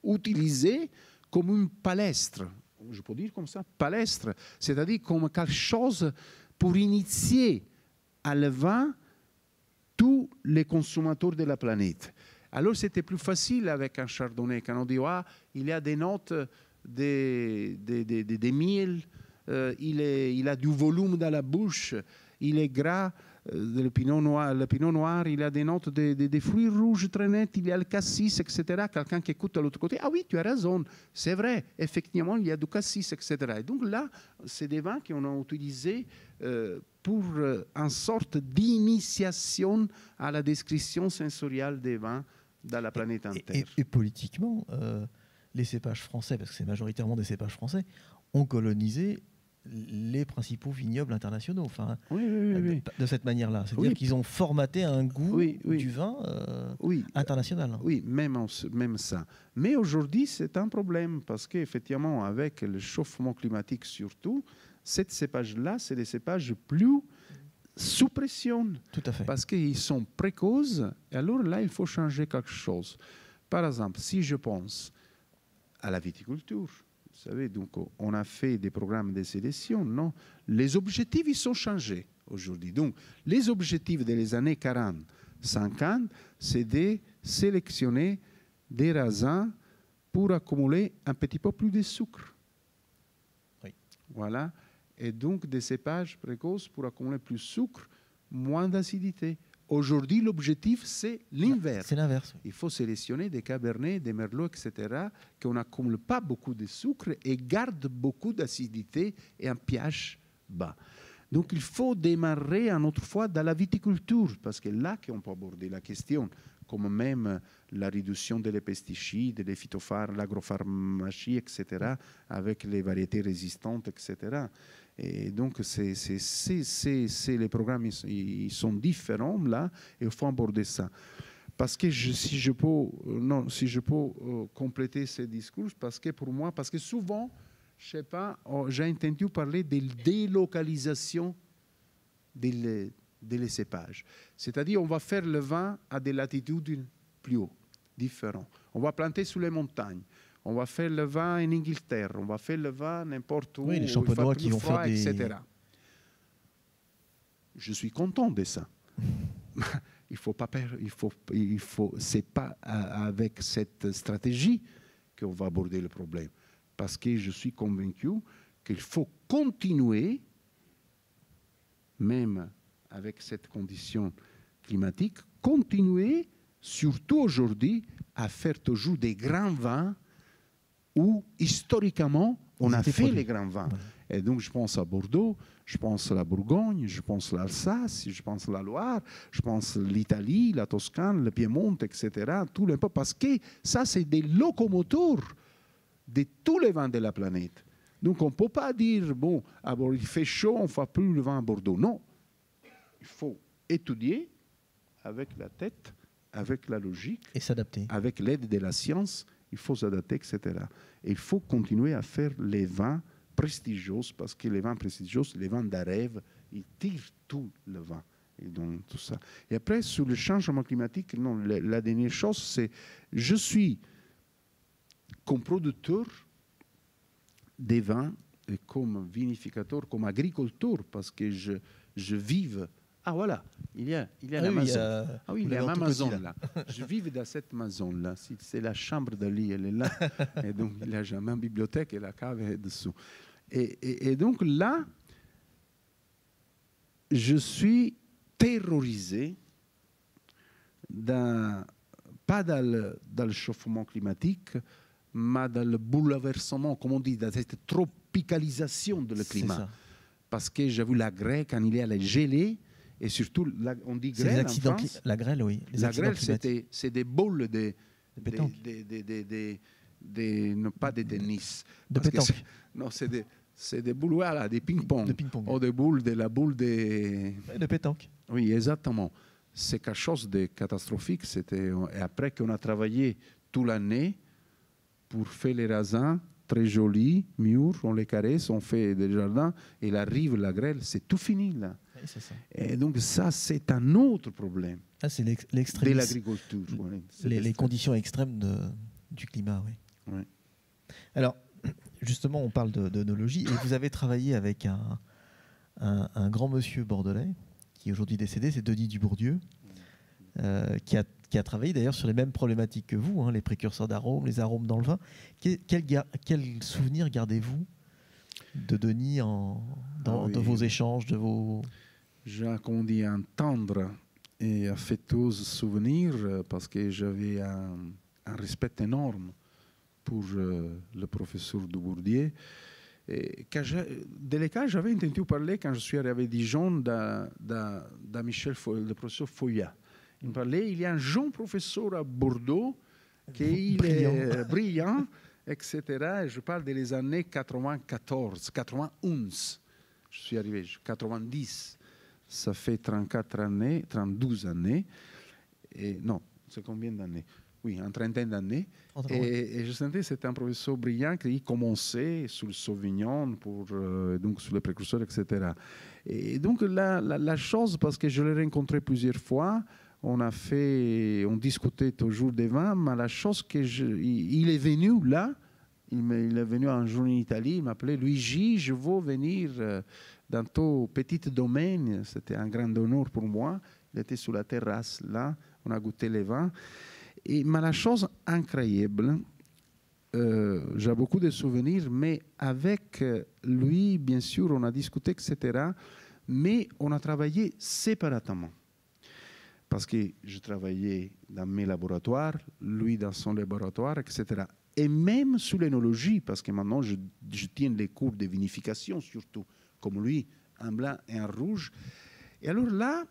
utilisés comme une palestre, je peux dire comme ça, palestre, c'est-à-dire comme quelque chose pour initier à le vin tous les consommateurs de la planète. Alors, c'était plus facile avec un chardonnay, quand on dit, ah, il y a des notes des miels, il a du volume dans la bouche, il est gras, le pinot noir, il a des notes des fruits rouges très nets, il y a le cassis, etc. Quelqu'un qui écoute de l'autre côté, ah oui, tu as raison, c'est vrai, effectivement, il y a du cassis, etc. Et donc là, c'est des vins qu'on a utilisés pour une sorte d'initiation à la description sensorielle des vins dans la planète entière. Et politiquement, les cépages français, parce que c'est majoritairement des cépages français, ont colonisé les principaux vignobles internationaux, enfin, oui. De cette manière-là. C'est-à-dire qu'ils ont formaté un goût du vin international. Oui, même ça. Mais aujourd'hui, c'est un problème, parce qu'effectivement, avec le chauffement climatique surtout, ces cépages-là, c'est des cépages plus sous pression. Tout à fait. Parce qu'ils sont précoces, et alors là, il faut changer quelque chose. Par exemple, si je pense à la viticulture, vous savez, donc on a fait des programmes de sélection, non? Les objectifs, ils sont changés aujourd'hui. Donc, les objectifs des années 40, 50, c'est de sélectionner des raisins pour accumuler un petit peu plus de sucre. Oui. Voilà. Et donc des cépages précoces pour accumuler plus de sucre, moins d'acidité. Aujourd'hui, l'objectif, c'est l'inverse. C'est l'inverse. Oui. Il faut sélectionner des cabernets, des merlots, etc., qu'on n'accumule pas beaucoup de sucre et garde beaucoup d'acidité et un pH bas. Donc, il faut démarrer une autre fois dans la viticulture, parce que là qu'on peut aborder la question, comme même la réduction des pesticides, des phytophares, l'agropharmacie, etc., avec les variétés résistantes, etc. Et donc, les programmes, ils sont différents là, et il faut aborder ça. Parce que si je peux compléter ce discours, parce que pour moi, parce que souvent, je sais pas, j'ai entendu parler de délocalisation des cépages. C'est-à-dire, on va faire le vin à des latitudes plus hautes, différentes. On va planter sous les montagnes. On va faire le vin en Angleterre, on va faire le vin n'importe où, oui, les champenois qui vont froid, faire des... etc. Je suis content de ça. Il faut pas perdre, c'est pas avec cette stratégie qu'on va aborder le problème. Parce que je suis convaincu qu'il faut continuer, même avec cette condition climatique, continuer, surtout aujourd'hui, à faire toujours des grands vins où, historiquement, on a fait les grands vins. Ouais. Et donc, je pense à Bordeaux, je pense à la Bourgogne, je pense à l'Alsace, je pense à la Loire, je pense à l'Italie, la Toscane, le Piémont, etc. Tout le, parce que ça, c'est des locomoteurs de tous les vins de la planète. Donc, on ne peut pas dire, bon, il fait chaud, on ne fait plus le vin à Bordeaux. Non. Il faut étudier avec la tête, avec la logique. Et s'adapter. Avec l'aide de la science, il faut s'adapter, etc. Et il faut continuer à faire les vins prestigieux, parce que les vins prestigieux, les vins d'Arève, ils tirent tout le vin. Et donc, tout ça. Et après, sur le changement climatique, non, la dernière chose, c'est je suis comme producteur des vins et comme vinificateur, comme agriculteur, parce que je vive. Ah voilà, il y a la maison. Il y a ma maison là. Je vis dans cette maison là. C'est la chambre de lit, elle est là. Et donc il y a jamais une bibliothèque et la cave est dessous. Et donc là, je suis terrorisé, pas dans le chauffement climatique, mais dans le bouleversement, comme on dit, dans cette tropicalisation de le climat. Parce que j'ai vu la grêle quand il est allé geler, et surtout, on dit grêle en France. La grêle, oui. La grêle, c'est des boules de pétanque. Non, pas de tennis. De pétanque. Non, c'est des boules, voilà, des ping-pong. De ping-pong. Ou des boules, de la boule de pétanque. Oui, exactement. C'est quelque chose de catastrophique. Et après qu'on a travaillé toute l'année pour faire les raisins très jolis, mûrs, on les caresse, on fait des jardins, et il arrive la grêle, c'est tout fini là. Oui, c'est ça. Et donc ça, c'est un autre problème. Ah, c'est de l'agriculture. Oui. Les conditions extrêmes du climat, oui. Oui. Alors, justement, on parle d'œnologie, et vous avez travaillé avec un grand monsieur bordelais, qui est aujourd'hui décédé, c'est Denis Dubourdieu, qui a travaillé d'ailleurs sur les mêmes problématiques que vous, hein, les précurseurs d'arômes, les arômes dans le vin. Quel souvenir gardez-vous de Denis dans vos échanges, de vos... J'ai, comme on dit, un tendre et affectueux souvenir, parce que j'avais un respect énorme pour le professeur Dubourdieu. De l'écart, j'avais entendu parler, quand je suis arrivé à Dijon, de Michel, le professeur Foyat. Il me parlait, il y a un jeune professeur à Bordeaux qui est brillant, etc. Et je parle des années 94, 91. Je suis arrivé en 90. Ça fait 34 années, 32 années. Et non, c'est combien d'années? Oui, une trentaine d'années. Et je sentais que c'était un professeur brillant qui commençait sur le Sauvignon, donc sur les précurseurs, etc. Et donc la chose, parce que je l'ai rencontré plusieurs fois, on discutait toujours des vins, mais la chose il est venu là, il est venu un jour en Italie, il m'appelait Luigi, je veux venir dans ton petit domaine. C'était un grand honneur pour moi. Il était sur la terrasse là, on a goûté les vins. Mais la chose incroyable, j'ai beaucoup de souvenirs, mais avec lui, bien sûr, on a discuté, etc. Mais on a travaillé séparément. Parce que je travaillais dans mes laboratoires, lui dans son laboratoire, etc. Et même sur l'énologie, parce que maintenant je tiens les cours de vinification, surtout, comme lui, un blanc et un rouge. Et alors là,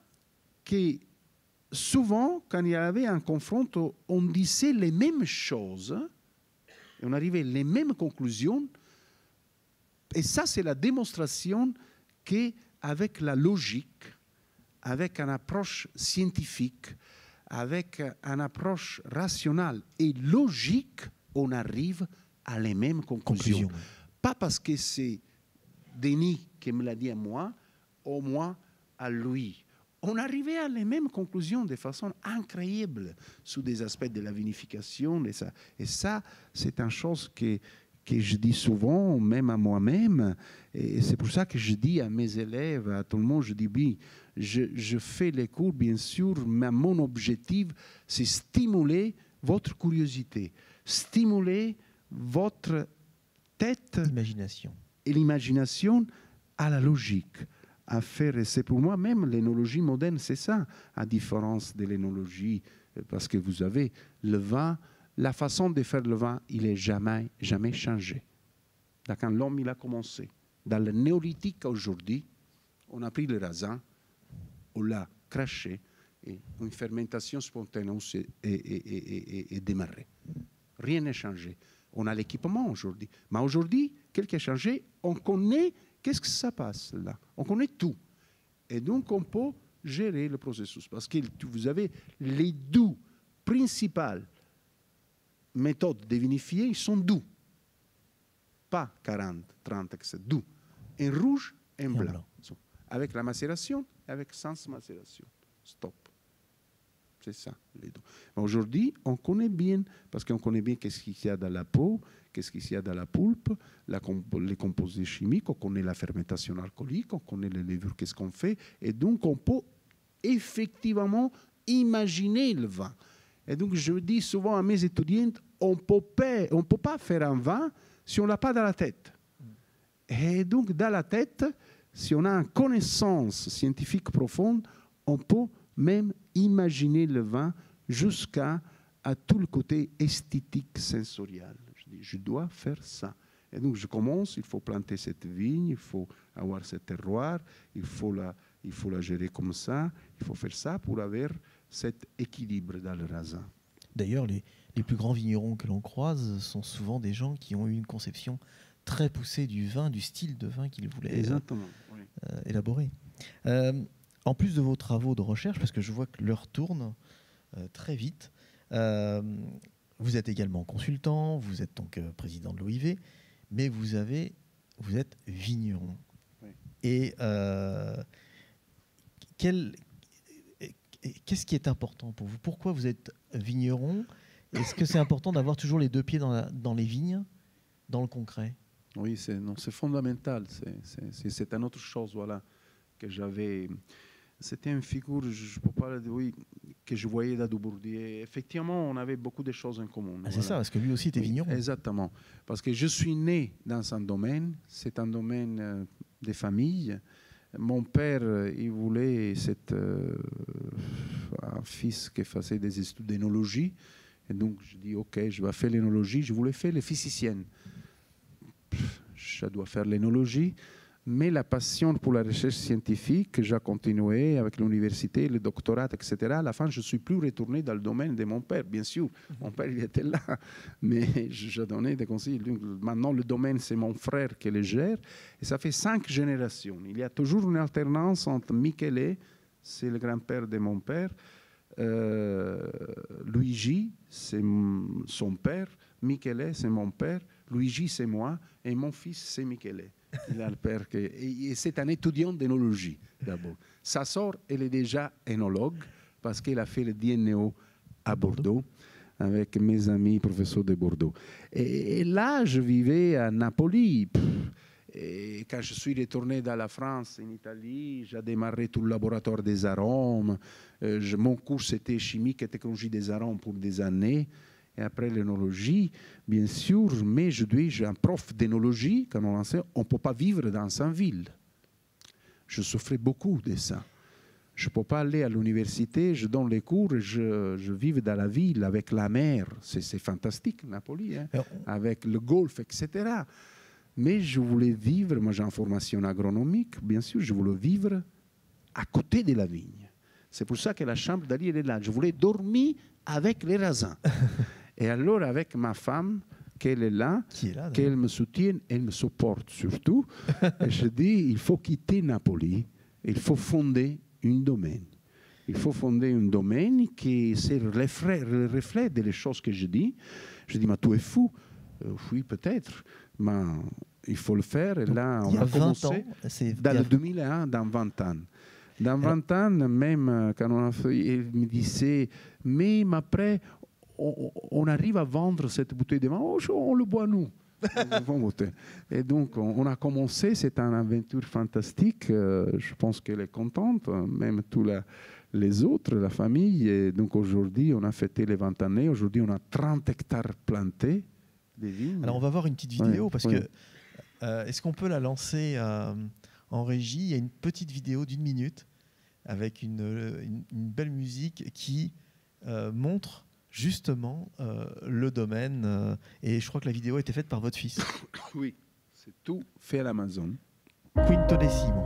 souvent, quand il y avait un confront, on disait les mêmes choses, et on arrivait les mêmes conclusions. Et ça, c'est la démonstration qu'avec la logique, avec une approche scientifique, avec une approche rationnelle et logique, on arrive à les mêmes conclusions. Pas parce que c'est Denis qui me l'a dit à moi, ou moi à lui. On arrivait à les mêmes conclusions de façon incroyable sur des aspects de la vinification. Et ça c'est une chose que je dis souvent, même à moi-même. Et c'est pour ça que je dis à mes élèves, à tout le monde, je dis, oui, je fais les cours, bien sûr, mais mon objectif, c'est stimuler votre curiosité, stimuler votre tête et l'imagination à la logique. À faire, et c'est pour moi même l'énologie moderne, c'est ça, à différence de l'énologie, parce que vous avez le vin, la façon de faire le vin, il n'est jamais changé. Quand l'homme il a commencé, dans le néolithique aujourd'hui, on a pris le raisin, on l'a craché, et une fermentation spontanée est démarrée. Rien n'est changé. On a l'équipement aujourd'hui. Mais aujourd'hui, qu'est-ce qui a changé? On connaît qu'est-ce que ça passe là. On connaît tout. Et donc, on peut gérer le processus. Parce que vous avez les deux principales méthodes de vinifier, ils sont doux. Pas 40, 30, etc. Doux. Un rouge et un blanc. Avec la macération et avec sans macération. Stop. C'est ça, les deux. Aujourd'hui, on connaît bien, parce qu'on connaît bien qu'est-ce qu'il y a dans la peau, qu'est-ce qu'il y a dans la pulpe, les composés chimiques, on connaît la fermentation alcoolique, on connaît les levures, qu'est-ce qu'on fait, et donc on peut effectivement imaginer le vin. Et donc je dis souvent à mes étudiants, on ne peut pas faire un vin si on ne l'a pas dans la tête. Et donc dans la tête, si on a une connaissance scientifique profonde, on peut même imaginer le vin jusqu'à tout le côté esthétique, sensorial. Je dis, je dois faire ça. Et donc, je commence, il faut planter cette vigne, il faut avoir ce terroir, il faut la gérer comme ça, il faut faire ça pour avoir cet équilibre dans le raisin. D'ailleurs, les plus grands vignerons que l'on croise sont souvent des gens qui ont eu une conception très poussée du vin, du style de vin qu'ils voulaient élaborer. En plus de vos travaux de recherche, parce que je vois que l'heure tourne très vite, vous êtes également consultant, vous êtes donc président de l'OIV, mais vous êtes vigneron. Oui. Et qu'est-ce qui est important pour vous? Pourquoi vous êtes vigneron? Est-ce que c'est important d'avoir toujours les deux pieds dans les vignes, dans le concret? Oui, c'est fondamental. C'est une autre chose, voilà, que j'avais. C'était une figure, je peux pas dire, oui, que je voyais dans Dubourdier. Effectivement, on avait beaucoup de choses en commun. C'est ça, parce que lui aussi était vigneron. Exactement. Parce que je suis né dans un domaine, c'est un domaine de famille. Mon père, il voulait un fils qui faisait des études d'énologie. Et donc, je dis, OK, je vais faire l'énologie. Je voulais faire les physiciennes. Je dois faire l'énologie. Mais la passion pour la recherche scientifique, j'ai continué avec l'université, le doctorat, etc. À la fin, je ne suis plus retourné dans le domaine de mon père, bien sûr. Mon père, il était là, mais j'ai donné des conseils. Donc, maintenant, le domaine, c'est mon frère qui le gère. Et ça fait 5 générations. Il y a toujours une alternance entre Michele, c'est le grand-père de mon père, Luigi, c'est son père, Michele, c'est mon père, Luigi, c'est moi, et mon fils, c'est Michele. Il a le père et c'est un étudiant d'énologie d'abord. Sa sœur, elle est déjà énologue parce qu'elle a fait le DNO à Bordeaux avec mes amis professeurs de Bordeaux. Et là, je vivais à Napoli. Et quand je suis retourné dans la France, en Italie, j'ai démarré tout le laboratoire des arômes. Mon cours, c'était chimique et technologie des arômes pour des années. Et après l'énologie, bien sûr, mais j'ai un prof d'énologie, quand on enseigne, on ne peut pas vivre dans une ville. Je souffrais beaucoup de ça. Je ne peux pas aller à l'université, je donne les cours, je vis dans la ville avec la mer. C'est fantastique, Napoli, hein, avec le golfe, etc. Mais je voulais vivre, moi j'ai une formation agronomique, bien sûr, je voulais vivre à côté de la vigne. C'est pour ça que la chambre d'Ali, elle est là. Je voulais dormir avec les raisins. Et alors, avec ma femme, qu'elle est là, qu'elle me soutienne, elle me supporte surtout, et je dis, il faut quitter Napoli, il faut fonder un domaine. Il faut fonder un domaine qui c'est le reflet des choses que je dis. Je dis, mais tu es fou. Oui, peut-être, mais il faut le faire. Et là, on a commencé dans le 2001, dans 20 ans. Dans 20 ans, même quand on a fait, il me disait, mais après, on arrive à vendre cette bouteille de vin, on le boit nous. Et donc, on a commencé, c'est une aventure fantastique. Je pense qu'elle est contente, même tous les autres, la famille. Et donc, aujourd'hui, on a fêté les 20 années. Aujourd'hui, on a 30 hectares plantés de vignes. Alors, on va voir une petite vidéo, parce que est-ce qu'on peut la lancer en régie? Il y a une petite vidéo d'1 minute avec une belle musique qui montre justement le domaine. Et je crois que la vidéo a été faite par votre fils. Oui, c'est tout fait à l'Amazon. Quintodecimo.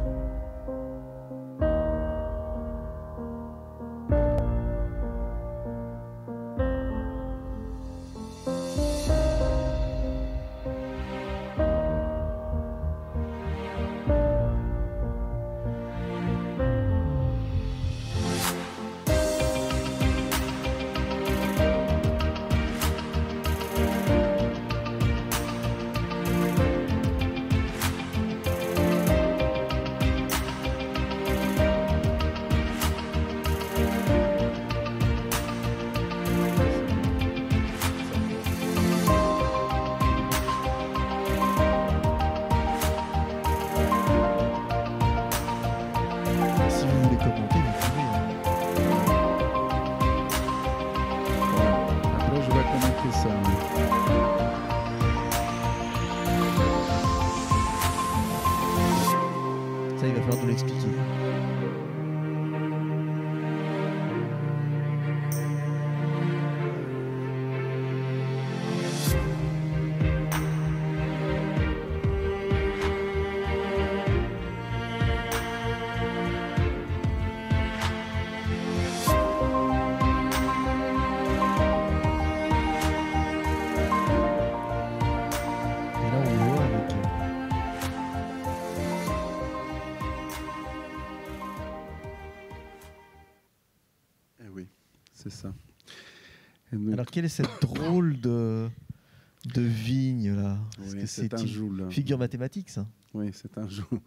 Ça, il va falloir nous l'expliquer. c'est ça. Donc... Alors, quelle est cette drôle de vigne, là? Oui, c'est un joule. Figure mathématique, ça? Oui, c'est un joule.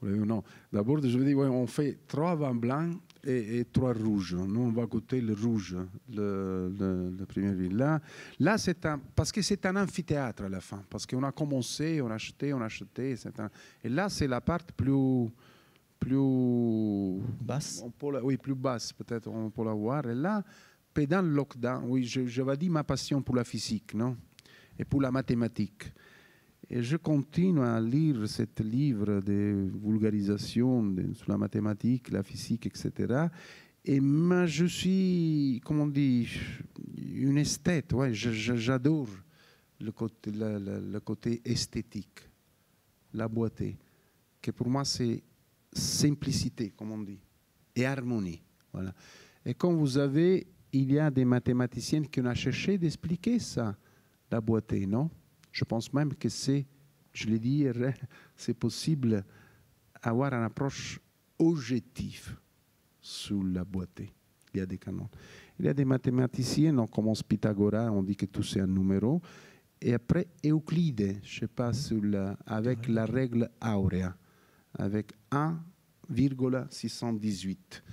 Non. D'abord, je veux dire, on fait 3 vins blancs et 3 rouges. Nous, on va goûter le rouge, le premier vin. Là parce que c'est un amphithéâtre à la fin. Parce qu'on a commencé, on a acheté. Et là, c'est la part plus basse. Oui, plus basse, peut-être, on peut la voir. Et là, pendant le lockdown, oui, je vais dire ma passion pour la physique, non? Et pour la mathématique. Et je continue à lire ce livre de vulgarisation sur la mathématique, la physique, etc. Et moi, je suis, comment on dit, une esthète. Ouais, j'adore le côté esthétique, la beauté, que pour moi, c'est simplicité, comme on dit, et harmonie. Voilà. Et comme vous avez, il y a des mathématiciennes qui ont cherché d'expliquer ça, la beauté, non? Je pense même que c'est, je l'ai dit, c'est possible d'avoir une approche objective sur la beauté. Il y a des canons. Il y a des mathématiciens, on commence Pythagore, on dit que tout c'est un numéro. Et après, Euclide, je sais pas, avec la règle aurea, avec 1,618.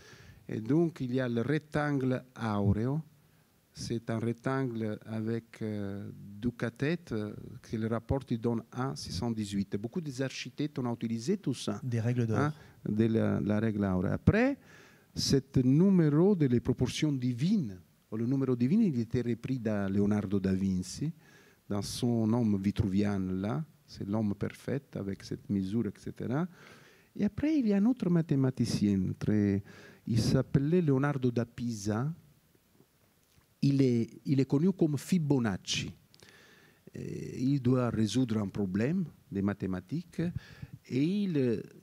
Et donc, il y a le rectangle aureo. C'est un rectangle avec deux cathètes que le rapport il donne 1,618. Beaucoup des architectes ont utilisé tout ça. Des règles d'or. De la règle aurea. Après, ce numéro de les proportions divines, le numéro divin, il était repris de Leonardo da Vinci, dans son homme vitruvien là. C'est l'homme parfait avec cette mesure, etc. Et après, il y a un autre mathématicien, il s'appelait Leonardo da Pisa. Il est connu comme Fibonacci. Il doit résoudre un problème de mathématiques et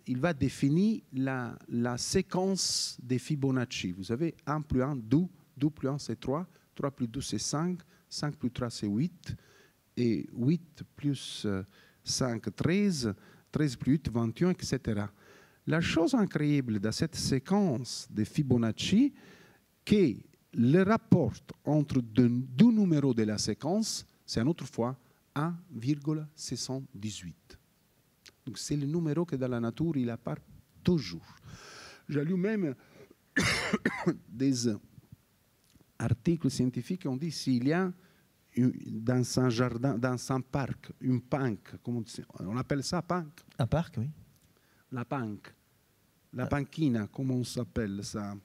il va définir la séquence des Fibonacci. Vous avez 1 plus 1, 2, 2 plus 1, c'est 3, 3 plus 2, c'est 5, 5 plus 3, c'est 8, et 8 plus 5, 13, 13 plus 8, 21, etc. La chose incroyable dans cette séquence de Fibonacci, que le rapport entre deux numéros de la séquence, c'est une autre fois 1,618. Donc c'est le numéro que dans la nature, il apparaît toujours. J'ai lu même des articles scientifiques qui ont dit s'il y a dans un jardin, dans un parc, une panque, on appelle ça panque. Un parc, oui. La panque. La panchina, comment on s'appelle ça?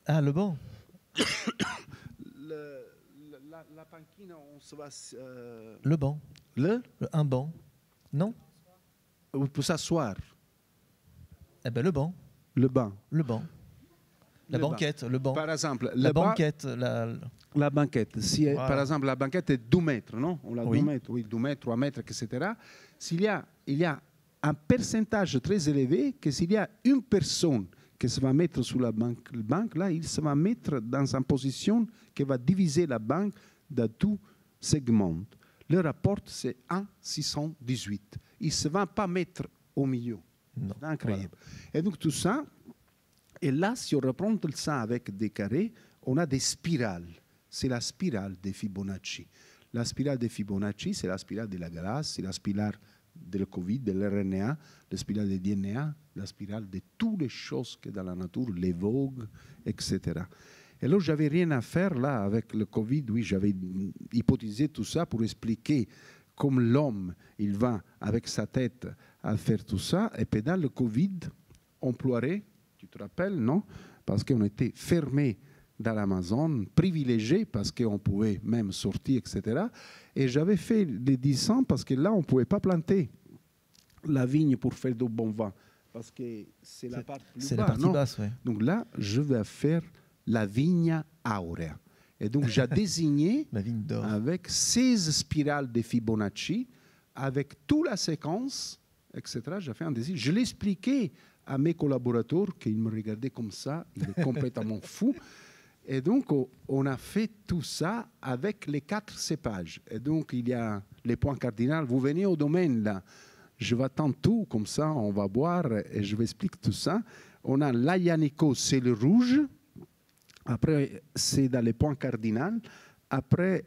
Ah, le banc. La panchina, on se va... Le banc. Un banc. Non? Pour s'asseoir. Eh ben, le banc. Le banc. Le banc. La banquette, le banc. Par exemple, la banquette. La banquette. Si, voilà. Par exemple, la banquette est 2 mètres, non? On l'a 2 mètres, oui, 2 mètres, 3 mètres, etc. Il y a un pourcentage très élevé que s'il y a une personne qui se va mettre sur la banque, là, il se va mettre dans une position qui va diviser la banque de tout segment. Le rapport, c'est 1,618. Il ne se va pas mettre au milieu. Non. C'est incroyable. Voilà. Et donc, tout ça, et là, si on reprend ça avec des carrés, on a des spirales. C'est la spirale de Fibonacci. La spirale de Fibonacci, c'est la spirale de la glace, c'est la spirale de Covid, de l'RNA, la spirale de DNA, la spirale de toutes les choses que dans la nature, les vogues, etc. Et là, je n'avais rien à faire là avec le Covid. Oui, j'avais hypothisé tout ça pour expliquer comme l'homme, il va avec sa tête à faire tout ça. Et pendant le Covid, on pleurait, tu te rappelles, non? Parce qu'on était fermés dans l'Amazon, privilégiés parce qu'on pouvait même sortir, etc. Et j'avais fait les 10 ans parce que là, on ne pouvait pas planter la vigne pour faire de bon vin. Parce que c'est la partie plus basse. C'est la partie basse, oui. Donc là, je vais faire la vigne aurea. Et donc, j'ai désigné la vigne d'or avec 16 spirales de Fibonacci, avec toute la séquence, etc. J'ai fait un dessin. Je l'ai expliqué à mes collaborateurs, qu'ils me regardaient comme ça, il est complètement fou. Et donc, on a fait tout ça avec les 4 cépages. Et donc, il y a les points cardinaux. Vous venez au domaine, là. Je vais attendre tout, comme ça, on va boire et je vais expliquer tout ça. On a l'Aglianico, c'est le rouge, Après, c'est dans les points cardinaux. Après,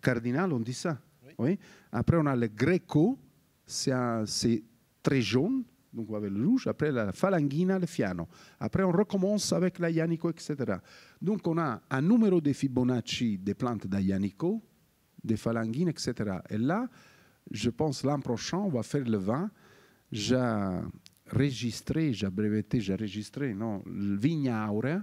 cardinal, on dit ça. Oui. Après, on a le greco, c'est très jaune, donc avec le rouge. Après, la falanghina, le fiano. Après, on recommence avec la Ianico, etc. Donc, on a un numéro de Fibonacci des plantes d'Ianico, des falanghines, etc. Et là, je pense l'an prochain, on va faire le vin. J'ai enregistré, non, le Vigna Aurea.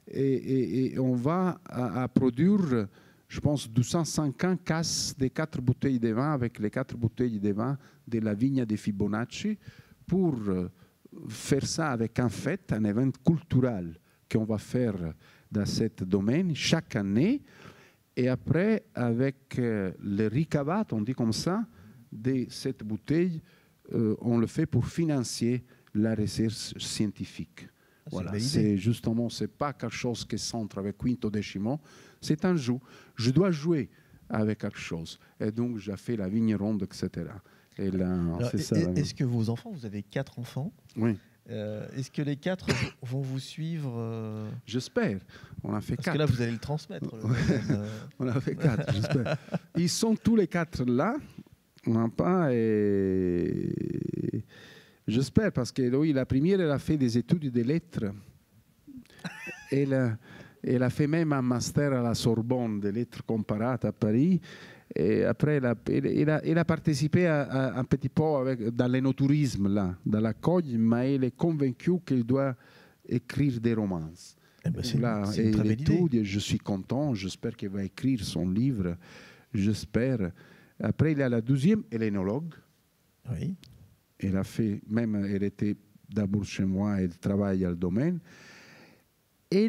Et on va à produire, je pense, 250 casses des 4 bouteilles de vin avec les 4 bouteilles de vin de la Vigna de Fibonacci pour faire ça avec un fête, un événement culturel qu'on va faire dans ce domaine chaque année. Et après, avec le ricavat, on dit comme ça, de cette bouteille, on le fait pour financer la recherche scientifique. Voilà, c'est justement, c'est pas quelque chose qui s'entre avec quinto décimo, c'est un jeu. Je dois jouer avec quelque chose. Et donc, j'ai fait la vigne ronde, etc. Et là, c'est ça. Est-ce que vos enfants, vous avez 4 enfants? Oui. Est-ce que les 4 vont vous suivre J'espère. On a fait 4. Parce que là, vous allez le transmettre. On a fait 4, j'espère. Ils sont tous les 4 là. On n'a pas... J'espère, parce que oui, la première, elle a fait des études de lettres. Elle a fait même un master à la Sorbonne de lettres comparées à Paris. Et après, elle a participé à un petit peu dans l'énotourisme, là, dans la cogne, mais elle est convaincue qu'elle doit écrire des romans. C'est une très belle idée. Je suis content, j'espère qu'elle va écrire son livre, j'espère. Après, il y a la deuxième, elle est énologue. Oui. Elle a fait, même elle était d'abord chez moi, elle travaille dans le domaine. Et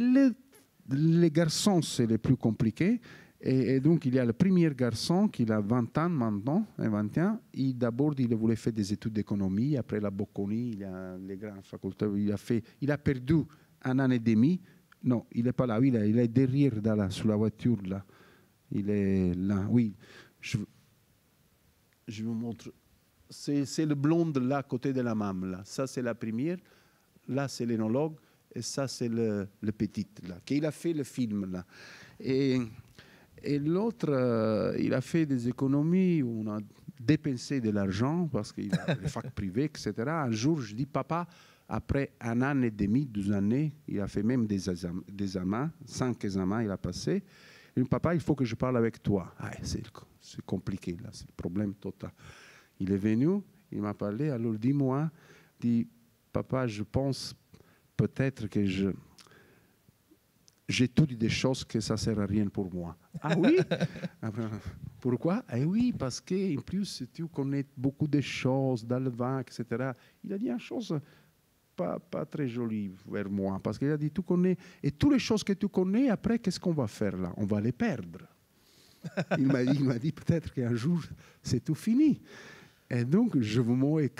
les garçons, c'est le plus compliqué. Et donc, il y a le premier garçon qui a 20 ans maintenant, 21. D'abord, il voulait faire des études d'économie. Après la Bocconi, il a les grandes facultés. Il a perdu un an et demi. Non, il n'est pas là. Il est derrière, sur la voiture, là. Il est là, oui. Je vous montre. C'est le blonde là, à côté de la maman. Là. Ça, c'est la première. Là, c'est l'énologue. Et ça, c'est le petit, là, qui a fait le film. Là. Et l'autre, il a fait des économies où on a dépensé de l'argent parce qu'il a les facs privées, etc. Un jour, je dis, papa, après un an et demi, 2 années, il a fait même des examens, 5 examens, il a passé. Il dit, papa, il faut que je parle avec toi. Ah, c'est compliqué, là, c'est le problème total. Il est venu, il m'a parlé, alors dis-moi, papa, je pense peut-être que j'étudie des choses que ça ne sert à rien pour moi. Ah oui? Pourquoi? Ah oui, parce qu'en plus, tu connais beaucoup de choses dans le vin, etc. Il a dit une chose pas très jolie vers moi, parce qu'il a dit, tu connais, et toutes les choses que tu connais, après, qu'est-ce qu'on va faire là? On va les perdre. Il m'a dit peut-être qu'un jour, c'est tout fini. Et donc, je voudrais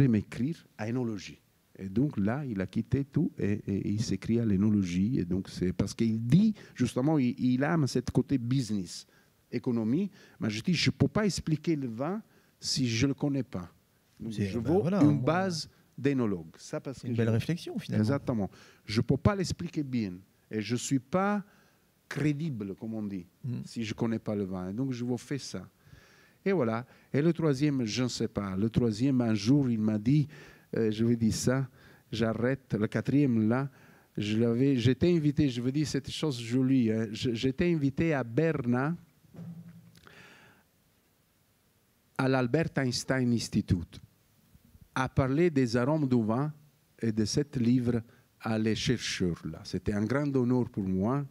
m'écrire à énologie. Et donc là, il a quitté tout et il s'écrit à l'énologie. Et donc, c'est parce qu'il dit, justement, il aime ce côté business, économie. Mais je dis, je ne peux pas expliquer le vin si je ne le connais pas. Donc, je veux une base d'énologue. C'est une belle réflexion, finalement. Exactement. Je ne peux pas l'expliquer bien. Et je ne suis pas crédible, comme on dit, si je ne connais pas le vin. Et donc, je vous fais ça. Et voilà. Et le troisième, je ne sais pas. Le troisième, un jour, il m'a dit, je lui dis ça, j'arrête. Le quatrième, là, j'étais invité, je vous dis cette chose jolie, hein, j'étais invité à Berna, à l'Albert Einstein Institute, à parler des arômes du vin et de ce livre à les chercheurs. Là. C'était un grand honneur pour moi.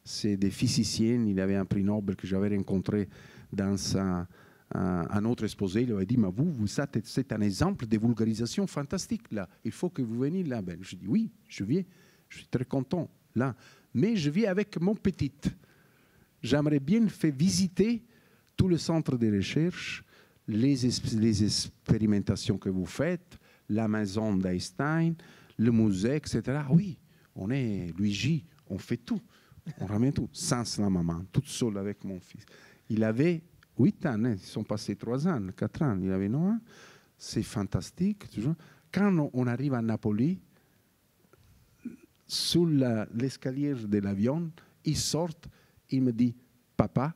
C'est des physiciens, il avait un prix Nobel que j'avais rencontré dans un autre exposé. Il avait dit, mais c'est un exemple de vulgarisation fantastique. Là. Il faut que vous veniez là. Ben, je dis, oui, je viens. Je suis très content là. Mais je viens avec mon petit. J'aimerais bien faire visiter tout le centre de recherche, les expérimentations que vous faites, la maison d'Einstein, le musée, etc. Ah oui, on est Luigi, on fait tout. On ramène tout, sans la maman, toute seule avec mon fils. Il avait 8 ans, ils sont passés 3 ans, 4 ans, il avait 9 ans. C'est fantastique. Quand on arrive à Napoli, sur l'escalier de l'avion, il sort, il me dit, papa,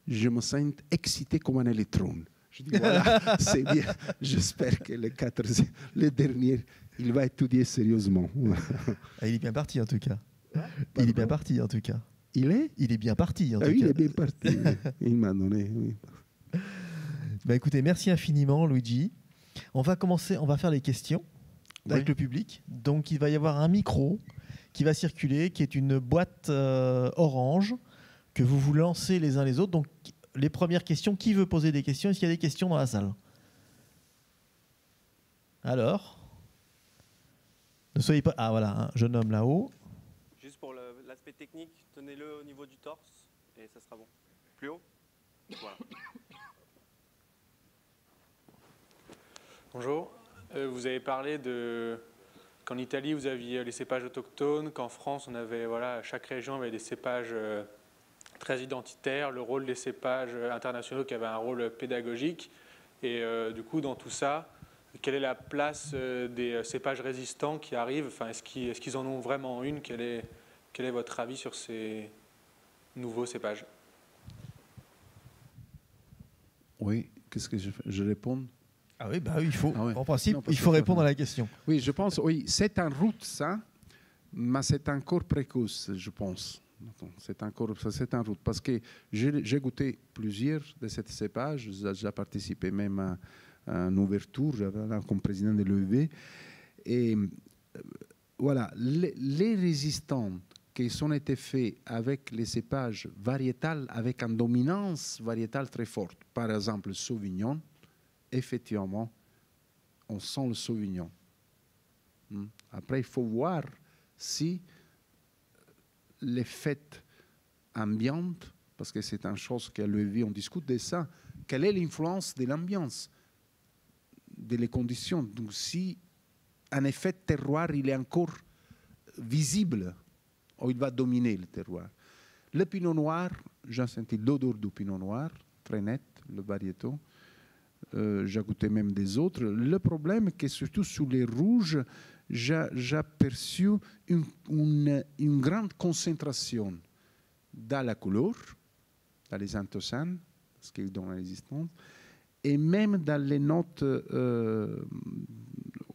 je me sens excité comme un électron. Je dis, voilà, c'est bien. J'espère que le dernier, il va étudier sérieusement. Il est bien parti en tout cas. Il est bien parti en tout cas. Il est bien parti en tout cas. Il est bien parti. Il m'a donné. Oui. Écoutez, merci infiniment, Luigi. On va faire les questions avec le public. Donc, il va y avoir un micro qui va circuler, qui est une boîte orange que vous vous lancez les uns les autres. Donc, les premières questions, qui veut poser des questions? Est-ce qu'il y a des questions dans la salle? Alors, ne soyez pas... Ah voilà, un jeune homme là-haut. Juste pour l'aspect technique, tenez-le au niveau du torse et ça sera bon. Plus haut? Voilà. Bonjour. Vous avez parlé qu'en Italie, vous aviez les cépages autochtones, qu'en France, chaque région avait des cépages très identitaires, le rôle des cépages internationaux qui avaient un rôle pédagogique. Et du coup, dans tout ça, quelle est la place des cépages résistants qui arrivent? Est-ce qu'ils en ont vraiment une? Quel est votre avis sur ces nouveaux cépages? Oui, qu'est-ce que je réponds? Ah oui, il faut. Ah ouais. En principe, il faut répondre à la question. Oui, je pense, oui, c'est en route ça, mais c'est encore précoce, je pense. C'est en route parce que j'ai goûté plusieurs de ces cépages, j'ai participé même à une ouverture comme président de l'EV. Et voilà, les résistants qui ont été faits avec les cépages variétals, avec une dominance variétale très forte, par exemple le Sauvignon, effectivement, on sent le Sauvignon. Après, il faut voir si l'effet ambiante, parce que c'est une chose qu'à l'EV, on discute de ça, quelle est l'influence de l'ambiance, des conditions. Donc, si un effet terroir, il est encore visible, ou il va dominer le terroir. Le pinot noir, j'ai senti l'odeur du pinot noir, très net, le variétaux. J'ai goûté même des autres. Le problème est que surtout sur les rouges, j'ai aperçu une grande concentration dans la couleur, dans les anthocyans, ce qui donne la résistance, et même dans les notes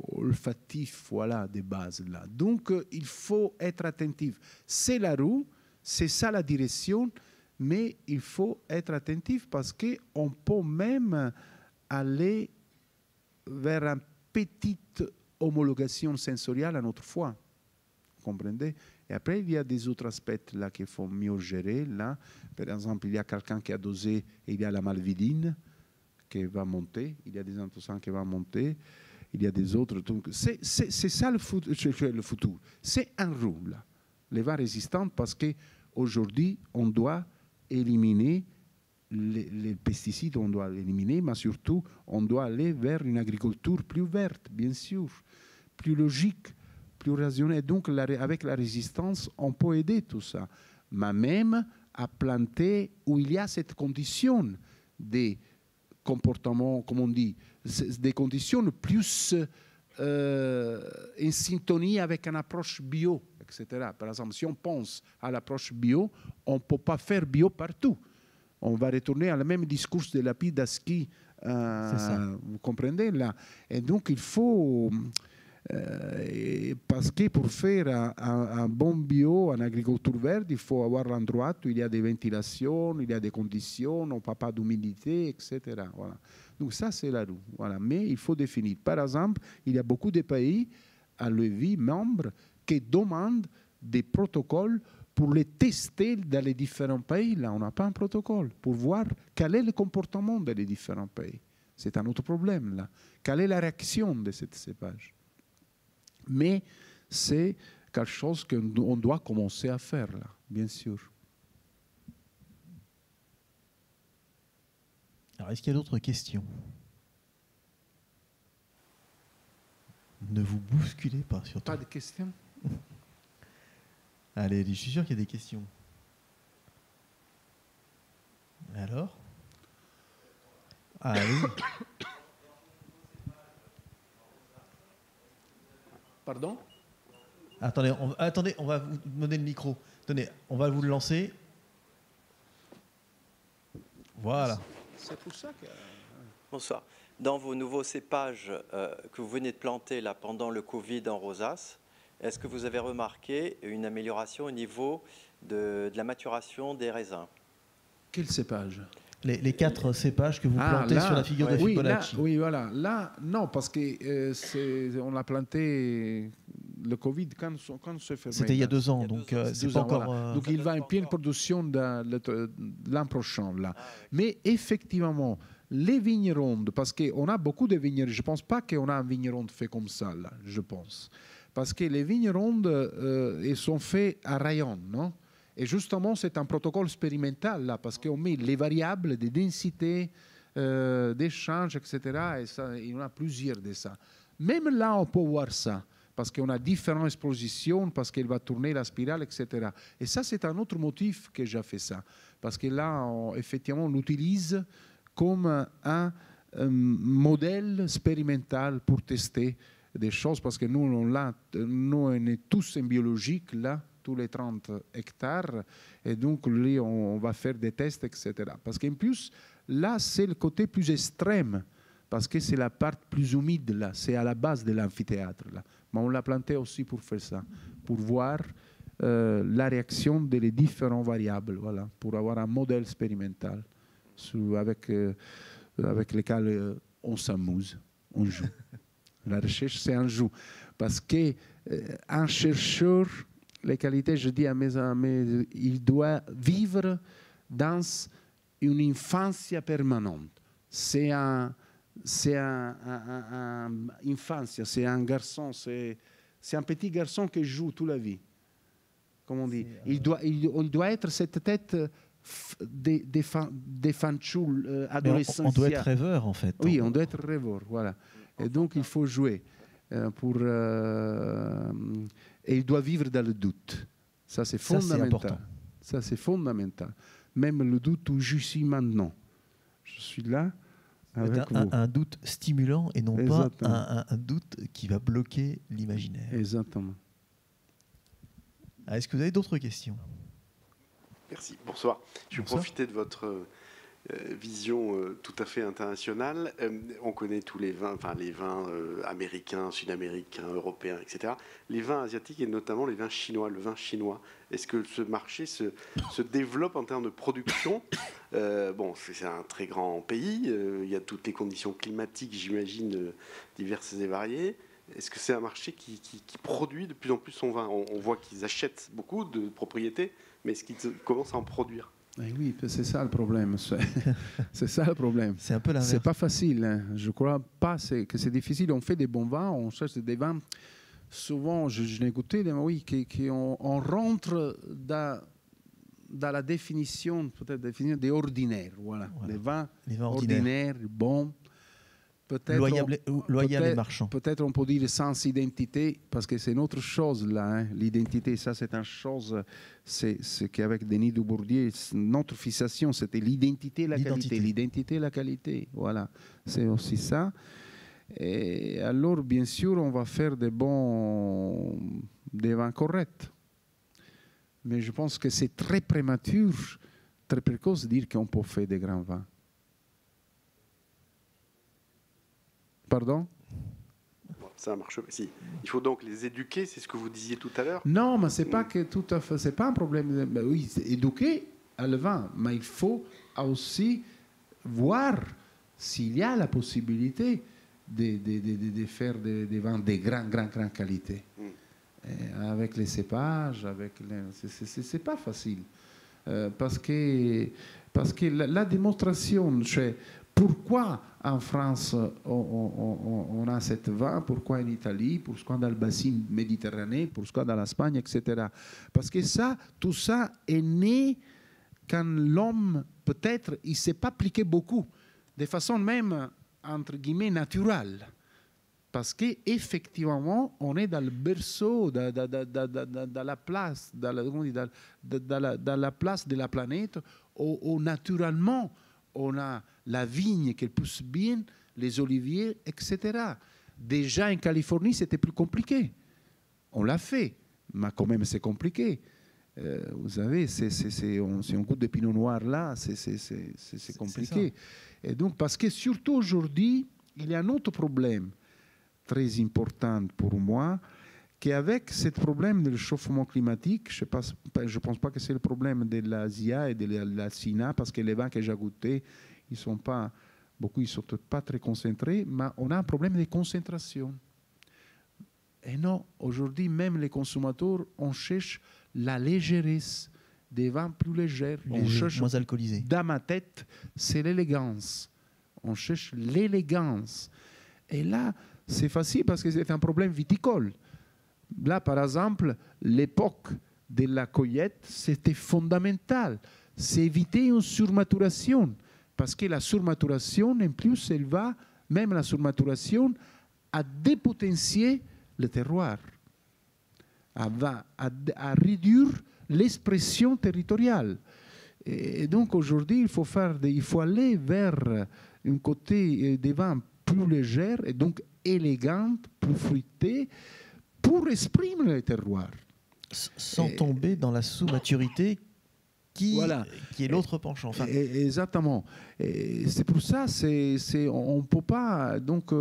olfatives, voilà, des bases là. Donc, il faut être attentif. C'est la roue, c'est ça la direction, mais il faut être attentif parce qu'on peut même aller vers une petite homologation sensorielle à notre foie. Vous comprenez? Et après, il y a des autres aspects là qu'il faut mieux gérer. Là, par exemple, il y a quelqu'un qui a dosé et il y a la malvidine qui va monter. Il y a des anthocyans qui vont monter. Il y a des autres. Donc, c'est ça le futur. C'est un rôle, là. Les vins résistants, parce qu'aujourd'hui, on doit éliminer les pesticides, on doit l'éliminer, mais surtout, on doit aller vers une agriculture plus verte, bien sûr, plus logique, plus rationnelle. Donc, avec la résistance, on peut aider tout ça. Mais même à planter où il y a cette condition des comportements, comme on dit, des conditions plus en syntonie avec une approche bio, etc. Par exemple, si on pense à l'approche bio, on ne peut pas faire bio partout. On va retourner à le même discours de Lapidaski, vous comprenez là. Et donc il faut, parce que pour faire un bon bio en agriculture verte, il faut avoir l'endroit où il y a des ventilations, il y a des conditions, on n'a pas d'humidité, etc. Voilà. Donc ça c'est la roue. Voilà. Mais il faut définir. Par exemple, il y a beaucoup de pays à l'EVI membres qui demandent des protocoles pour les tester dans les différents pays. Là, on n'a pas un protocole pour voir quel est le comportement dans les différents pays. C'est un autre problème, là. Quelle est la réaction de cette cépage? Mais c'est quelque chose qu'on doit commencer à faire, là, bien sûr. Alors, est-ce qu'il y a d'autres questions? Ne vous bousculez pas, surtout. Pas de questions? Allez, je suis sûr qu'il y a des questions. Alors? Allez. Pardon? Attendez, on va vous donner le micro. Tenez, on va vous le lancer. Voilà. C'est pour ça que... Bonsoir. Dans vos nouveaux cépages que vous venez de planter là, pendant le Covid en rosace, est-ce que vous avez remarqué une amélioration au niveau de la maturation des raisins? Quel cépage? Les 4 cépages que vous plantez sur la figure de Fibonacci. Oui, voilà. Là, non, parce qu'on l'a planté le Covid quand se fermait. C'était il y a 2 ans, donc c'est pas encore... Voilà. Donc il va en pleine production l'an prochain. Là. Mais effectivement, les vignerons, parce qu'on a beaucoup de vignerons, je ne pense pas qu'on a un vigneron fait comme ça, là, je pense. Parce que les vignerons, ils sont faits à rayon, non? Et justement, c'est un protocole expérimental, là, parce qu'on met les variables de densité, d'échange, etc. Et ça, il y en a plusieurs de ça. Même là, on peut voir ça, parce qu'on a différentes expositions, parce qu'elle va tourner la spirale, etc. Et ça, c'est un autre motif que j'ai fait ça. Parce que là, effectivement, on l'utilise comme un modèle expérimental pour tester des choses, parce que nous, on est tous en biologique, là, tous les 30 hectares, et donc là, on va faire des tests, etc. Parce qu'en plus, là, c'est le côté plus extrême, parce que c'est la part plus humide, là, c'est à la base de l'amphithéâtre, là. Mais on l'a planté aussi pour faire ça, pour voir la réaction des différentes variables, voilà, pour avoir un modèle expérimental avec lequel on s'amuse, on joue. La recherche, c'est un jeu. Parce qu'un chercheur, les qualités, je dis à mes amis, il doit vivre dans une enfance permanente. C'est un garçon, c'est un petit garçon qui joue toute la vie. Comme on dit. Il doit être cette tête des fanchoules adolescents. On doit être rêveur, en fait. Oui, on doit être rêveur, voilà. Et donc, il faut jouer. Et il doit vivre dans le doute. Ça, c'est fondamental. Ça, c'est fondamental. Même le doute où je suis maintenant. Je suis là avec vous. Un doute stimulant et non pas un doute qui va bloquer l'imaginaire. Exactement. Est-ce que vous avez d'autres questions? Merci. Bonsoir. Je vais profiter de votre vision tout à fait internationale. On connaît tous les vins, américains, sud-américains, européens, etc. Les vins asiatiques et notamment les vins chinois, le vin chinois. Est-ce que ce marché se développe en termes de production? C'est un très grand pays. Il y a toutes les conditions climatiques, j'imagine, diverses et variées. Est-ce que c'est un marché qui produit de plus en plus son vin? On voit qu'ils achètent beaucoup de propriétés, mais est-ce qu'ils commencent à en produire? Oui, c'est ça le problème. C'est ça le problème. C'est un peu l'inverse. C'est pas facile. Hein. Je crois pas que c'est difficile. On fait des bons vins, on cherche des vins. Souvent, je l'ai goûté, oui, on rentre dans la définition, peut-être des ordinaires. Voilà. Des vins ordinaires, bons. Loyal et marchand. Peut-être on peut dire sans identité, parce que c'est une autre chose là. Hein. L'identité, ça c'est une chose, c'est qu'avec Denis Dubourdieu, notre fixation, c'était l'identité et la qualité. L'identité et la qualité, voilà. C'est aussi ça. Et alors, bien sûr, on va faire des vins corrects. Mais je pense que c'est très prématuré, très précoce de dire qu'on peut faire des grands vins. Pardon? Ça marche. Si. Il faut donc les éduquer, c'est ce que vous disiez tout à l'heure. Non, mais c'est pas que tout à fait. C'est pas un problème. Oui, c'est éduquer à le vin, mais il faut aussi voir s'il y a la possibilité de faire des vins de grande qualité. Avec les cépages, c'est pas facile. Parce que la démonstration, pourquoi en France on a cette vin, pourquoi en Italie, pourquoi dans le bassin méditerranéen, pourquoi dans l'Espagne, etc. Parce que tout ça est né quand l'homme, peut-être, il ne s'est pas appliqué beaucoup, de façon même, entre guillemets, naturelle. Parce qu'effectivement, on est dans le berceau, dans la place, dans la place de la planète, où naturellement, on a la vigne qui pousse bien, les oliviers, etc. Déjà en Californie, c'était plus compliqué. On l'a fait. Mais quand même, c'est compliqué. Vous savez, si on goûte des pinot noirs là, c'est compliqué. Et donc, parce que surtout aujourd'hui, il y a un autre problème très important pour moi, qu'avec ce problème du réchauffement climatique, je ne pense pas que c'est le problème de l'Asia et de la Chine, parce que les vins que j'ai goûtés, ils sont pas très concentrés, mais on a un problème de concentration. Et non, aujourd'hui, même les consommateurs, on cherche la légèreté, des vins plus légers. On cherche, moins alcoolisés. Dans ma tête, c'est l'élégance. On cherche l'élégance. Et là, c'est facile parce que c'est un problème viticole. Là, par exemple, l'époque de la cueillette, c'était fondamental. C'est éviter une surmaturation. Parce que la surmaturation, en plus, elle va, même la surmaturation, à dépotentier le terroir, à réduire l'expression territoriale. Et donc aujourd'hui, il faut aller vers un côté des vins plus légers et donc élégants, plus fruités, pour exprimer le terroir. Sans tomber dans la sous-maturité qui est l'autre penchant. Enfin, exactement. Et c'est pour ça, on ne peut pas... Donc,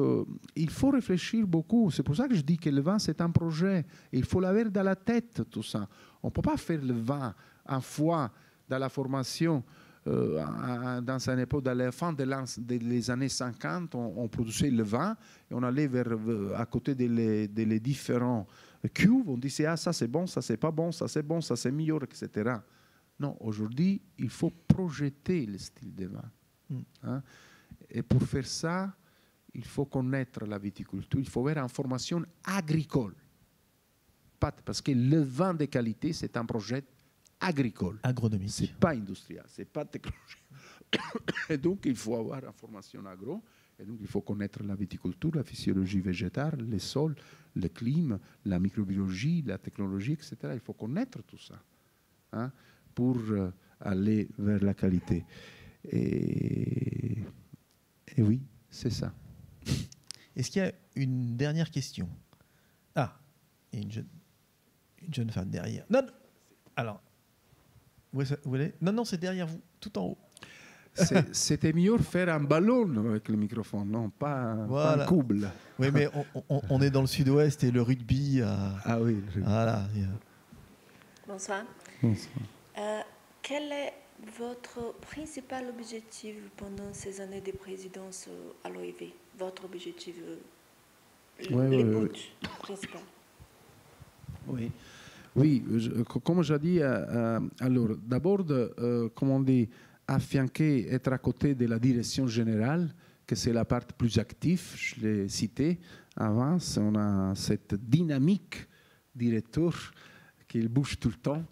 il faut réfléchir beaucoup. C'est pour ça que je dis que le vin, c'est un projet. Il faut l'avoir dans la tête, tout ça. On ne peut pas faire le vin une fois dans la formation. Dans une époque, dans la fin des années 50, on produisait le vin et on allait à côté des différents cuves. On disait, ah, ça c'est bon, ça c'est pas bon, ça c'est bon, ça c'est meilleur, etc. Non, aujourd'hui, il faut projeter le style de vin. Hein? Et pour faire ça, il faut connaître la viticulture, il faut avoir une formation agricole. Parce que le vin de qualité, c'est un projet agricole. Agronomique. Ce n'est pas industriel, ce n'est pas technologique. Et donc, il faut avoir une formation agro. Et donc, il faut connaître la viticulture, la physiologie végétale, les sols, le climat, la microbiologie, la technologie, etc. Il faut connaître tout ça. Hein? Pour aller vers la qualité. Et oui, c'est ça. Est-ce qu'il y a une dernière question? Ah, il y a une jeune femme derrière. Non, alors, vous voulez? Non, c'est derrière vous, tout en haut. C'était mieux faire un ballon avec le microphone, non, pas un couple. Oui, mais on est dans le sud-ouest et le rugby... Ah oui. Voilà. Bonsoir. Bonsoir. Quel est votre principal objectif pendant ces années de présidence à l'OIV? Votre objectif, le but principal? Oui, comme j'ai dit, alors, d'abord, comme on dit, affianquer, être à côté de la direction générale, que c'est la partie plus active, je l'ai cité avant, on a cette dynamique directeur qui bouge tout le temps,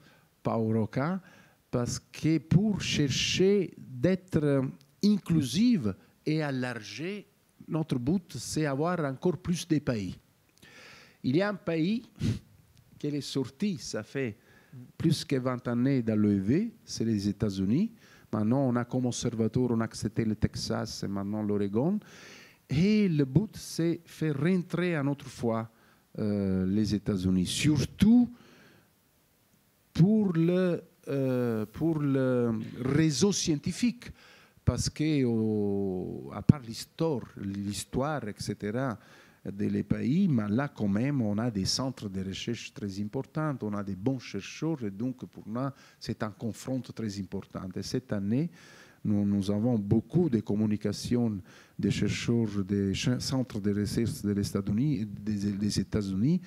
Paolo Rocca, parce que pour chercher d'être inclusive et élargir, notre but, c'est avoir encore plus de pays. Il y a un pays qui est sorti, ça fait plus que 20 années dans l'OIV, c'est les États-Unis. Maintenant, on a comme observateur, on a accepté le Texas et maintenant l'Oregon. Et le but, c'est faire rentrer une autre fois les États-Unis, surtout pour le réseau scientifique, parce que à part l'histoire, etc., des pays, mais là quand même on a des centres de recherche très importants, on a des bons chercheurs et donc pour nous c'est un confront très important. Et cette année, nous avons beaucoup de communications des chercheurs des centres de recherche des États-Unis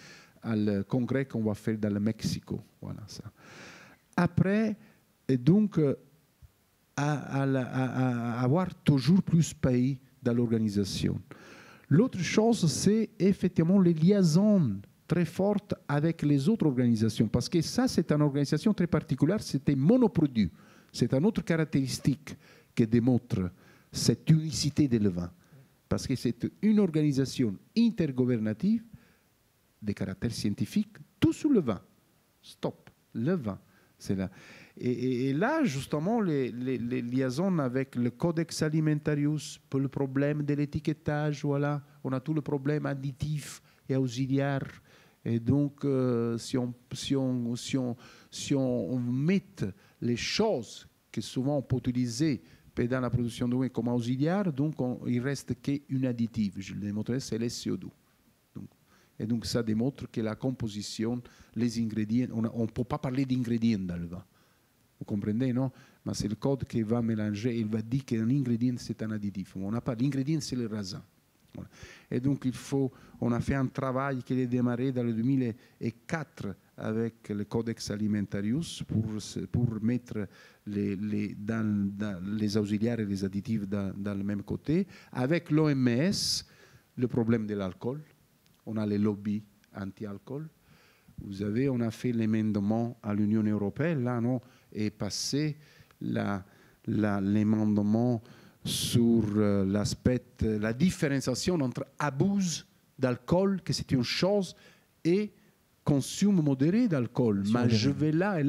au congrès qu'on va faire dans le Mexique. Voilà ça. Après, et donc, à avoir toujours plus de pays dans l'organisation. L'autre chose, c'est effectivement les liaisons très fortes avec les autres organisations, parce que ça, c'est une organisation très particulière, c'était monoproduit. C'est une autre caractéristique qui démontre cette unicité de le vin, parce que c'est une organisation intergouvernative de caractère scientifique, tout sur le vin. Stop, le vin. C'est là. Et là, justement, les liaisons avec le Codex Alimentarius, pour le problème de l'étiquetage, voilà, on a tout le problème additif et auxiliaire Et donc, si on met les choses que souvent on peut utiliser dans la production de vin comme auxiliaire, donc il ne reste qu'une additive. Je le démontrerai, c'est le CO2. Et donc, ça démontre que la composition, les ingrédients, on ne peut pas parler d'ingrédients dans le vin. Vous comprenez, non? Mais c'est le code qui va mélanger, il va dire qu'un ingrédient, c'est un additif. On n'a pas l'ingrédient, c'est le raisin. Voilà. Et donc, on a fait un travail qui est démarré dans le 2004 avec le Codex Alimentarius pour mettre les auxiliaires et les additifs dans le même côté. Avec l'OMS, le problème de l'alcool. On a les lobbies anti-alcool. Vous savez, on a fait l'amendement à l'Union européenne. Là, non, est passé l'amendement sur l'aspect, la différenciation entre abus d'alcool, que c'est une chose, et consomme modéré d'alcool. Mais je vais là,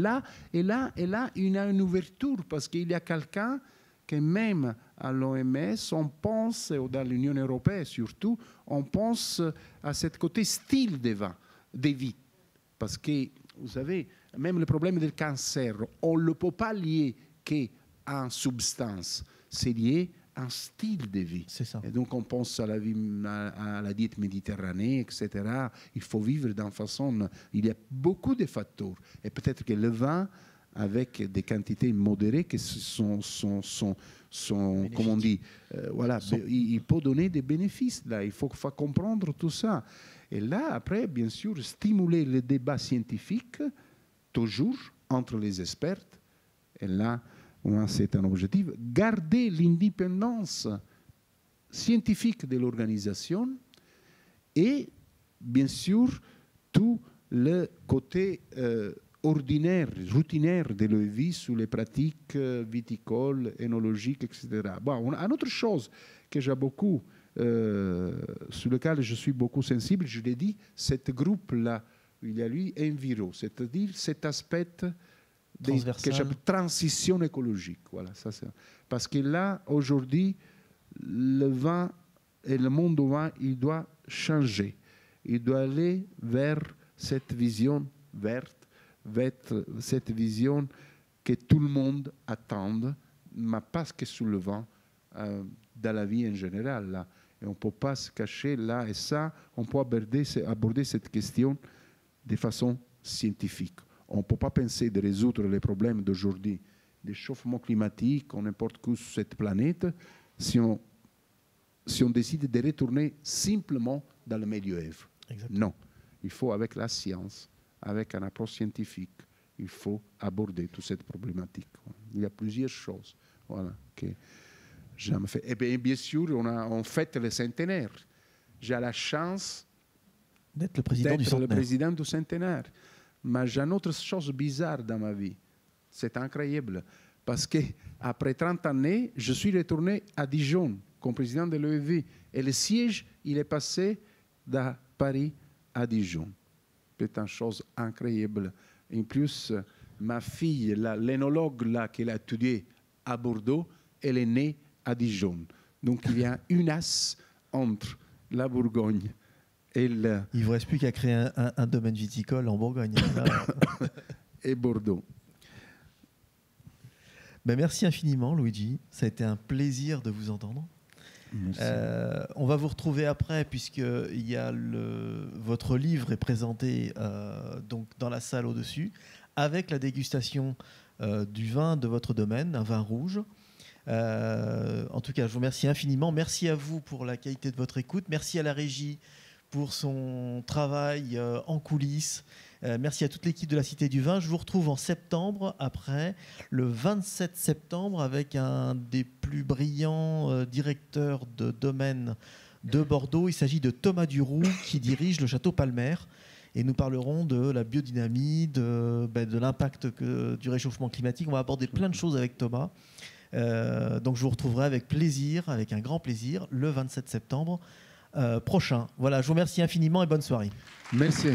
et là, il y a une ouverture, parce qu'il y a quelqu'un que même à l'OMS, on pense, ou dans l'Union européenne surtout, on pense à ce côté style de vie. Parce que, vous savez, même le problème du cancer, on ne le peut pas lier qu'à une substance, c'est lié à un style de vie. C'est ça. Et donc, on pense à la diète méditerranéenne, etc. Il faut vivre d'une façon... Il y a beaucoup de facteurs. Et peut-être que le vin, avec des quantités modérées, qui sont comme on dit, voilà, il peut donner des bénéfices. Là. Il faut comprendre tout ça. Et là, après, bien sûr, stimuler le débat scientifique, toujours, entre les experts. Et là, c'est un objectif. Garder l'indépendance scientifique de l'organisation et, bien sûr, tout le côté ordinaire, routinaire de la vie sur les pratiques viticoles, énologiques, etc. Bon, une autre chose que j'ai beaucoup, sur lequel je suis beaucoup sensible, je l'ai dit, ce groupe-là, il y a lui Enviro, c'est-à-dire cet aspect que j'appelle transition écologique. Voilà, ça, parce que là, aujourd'hui, le vin et le monde du vin, il doit changer. Il doit aller vers cette vision verte, vers cette vision que tout le monde attend, mais pas que sur le vin, dans la vie en général. Là. Et on ne peut pas se cacher là et ça. On peut aborder cette question de façon scientifique. On ne peut pas penser de résoudre les problèmes d'aujourd'hui, des changements climatiques, ou n'importe où sur cette planète, si on décide de retourner simplement dans le médiéval. Non. Il faut, avec la science, avec une approche scientifique, il faut aborder toute cette problématique. Il y a plusieurs choses. Voilà, que jamais fait. Et bien sûr, on fête le centenaire. J'ai la chance d'être le président du centenaire. Mais j'ai une autre chose bizarre dans ma vie. C'est incroyable. Parce qu'après 30 années, je suis retourné à Dijon comme président de l'OEV. Et le siège, il est passé de Paris à Dijon. C'est une chose incroyable. En plus, ma fille, l'énologue qui a étudié à Bordeaux, elle est née à Dijon. Donc il y a une as entre la Bourgogne et il ne vous reste plus qu'à créer un domaine viticole en Bourgogne. Et Bordeaux. Ben, merci infiniment, Luigi. Ça a été un plaisir de vous entendre. On va vous retrouver après, puisque votre livre est présenté donc dans la salle au-dessus, avec la dégustation du vin de votre domaine, un vin rouge. En tout cas, je vous remercie infiniment. Merci à vous pour la qualité de votre écoute. Merci à la régie pour son travail en coulisses. Merci à toute l'équipe de la Cité du Vin. Je vous retrouve en septembre, après le 27 septembre, avec un des plus brillants directeurs de domaine de Bordeaux. Il s'agit de Thomas Duroux, qui dirige le château Palmer. Et nous parlerons de la biodynamie, de l'impact du réchauffement climatique. On va aborder plein de choses avec Thomas. Donc je vous retrouverai avec plaisir, avec un grand plaisir, le 27 septembre prochain. Voilà, je vous remercie infiniment et bonne soirée. Merci.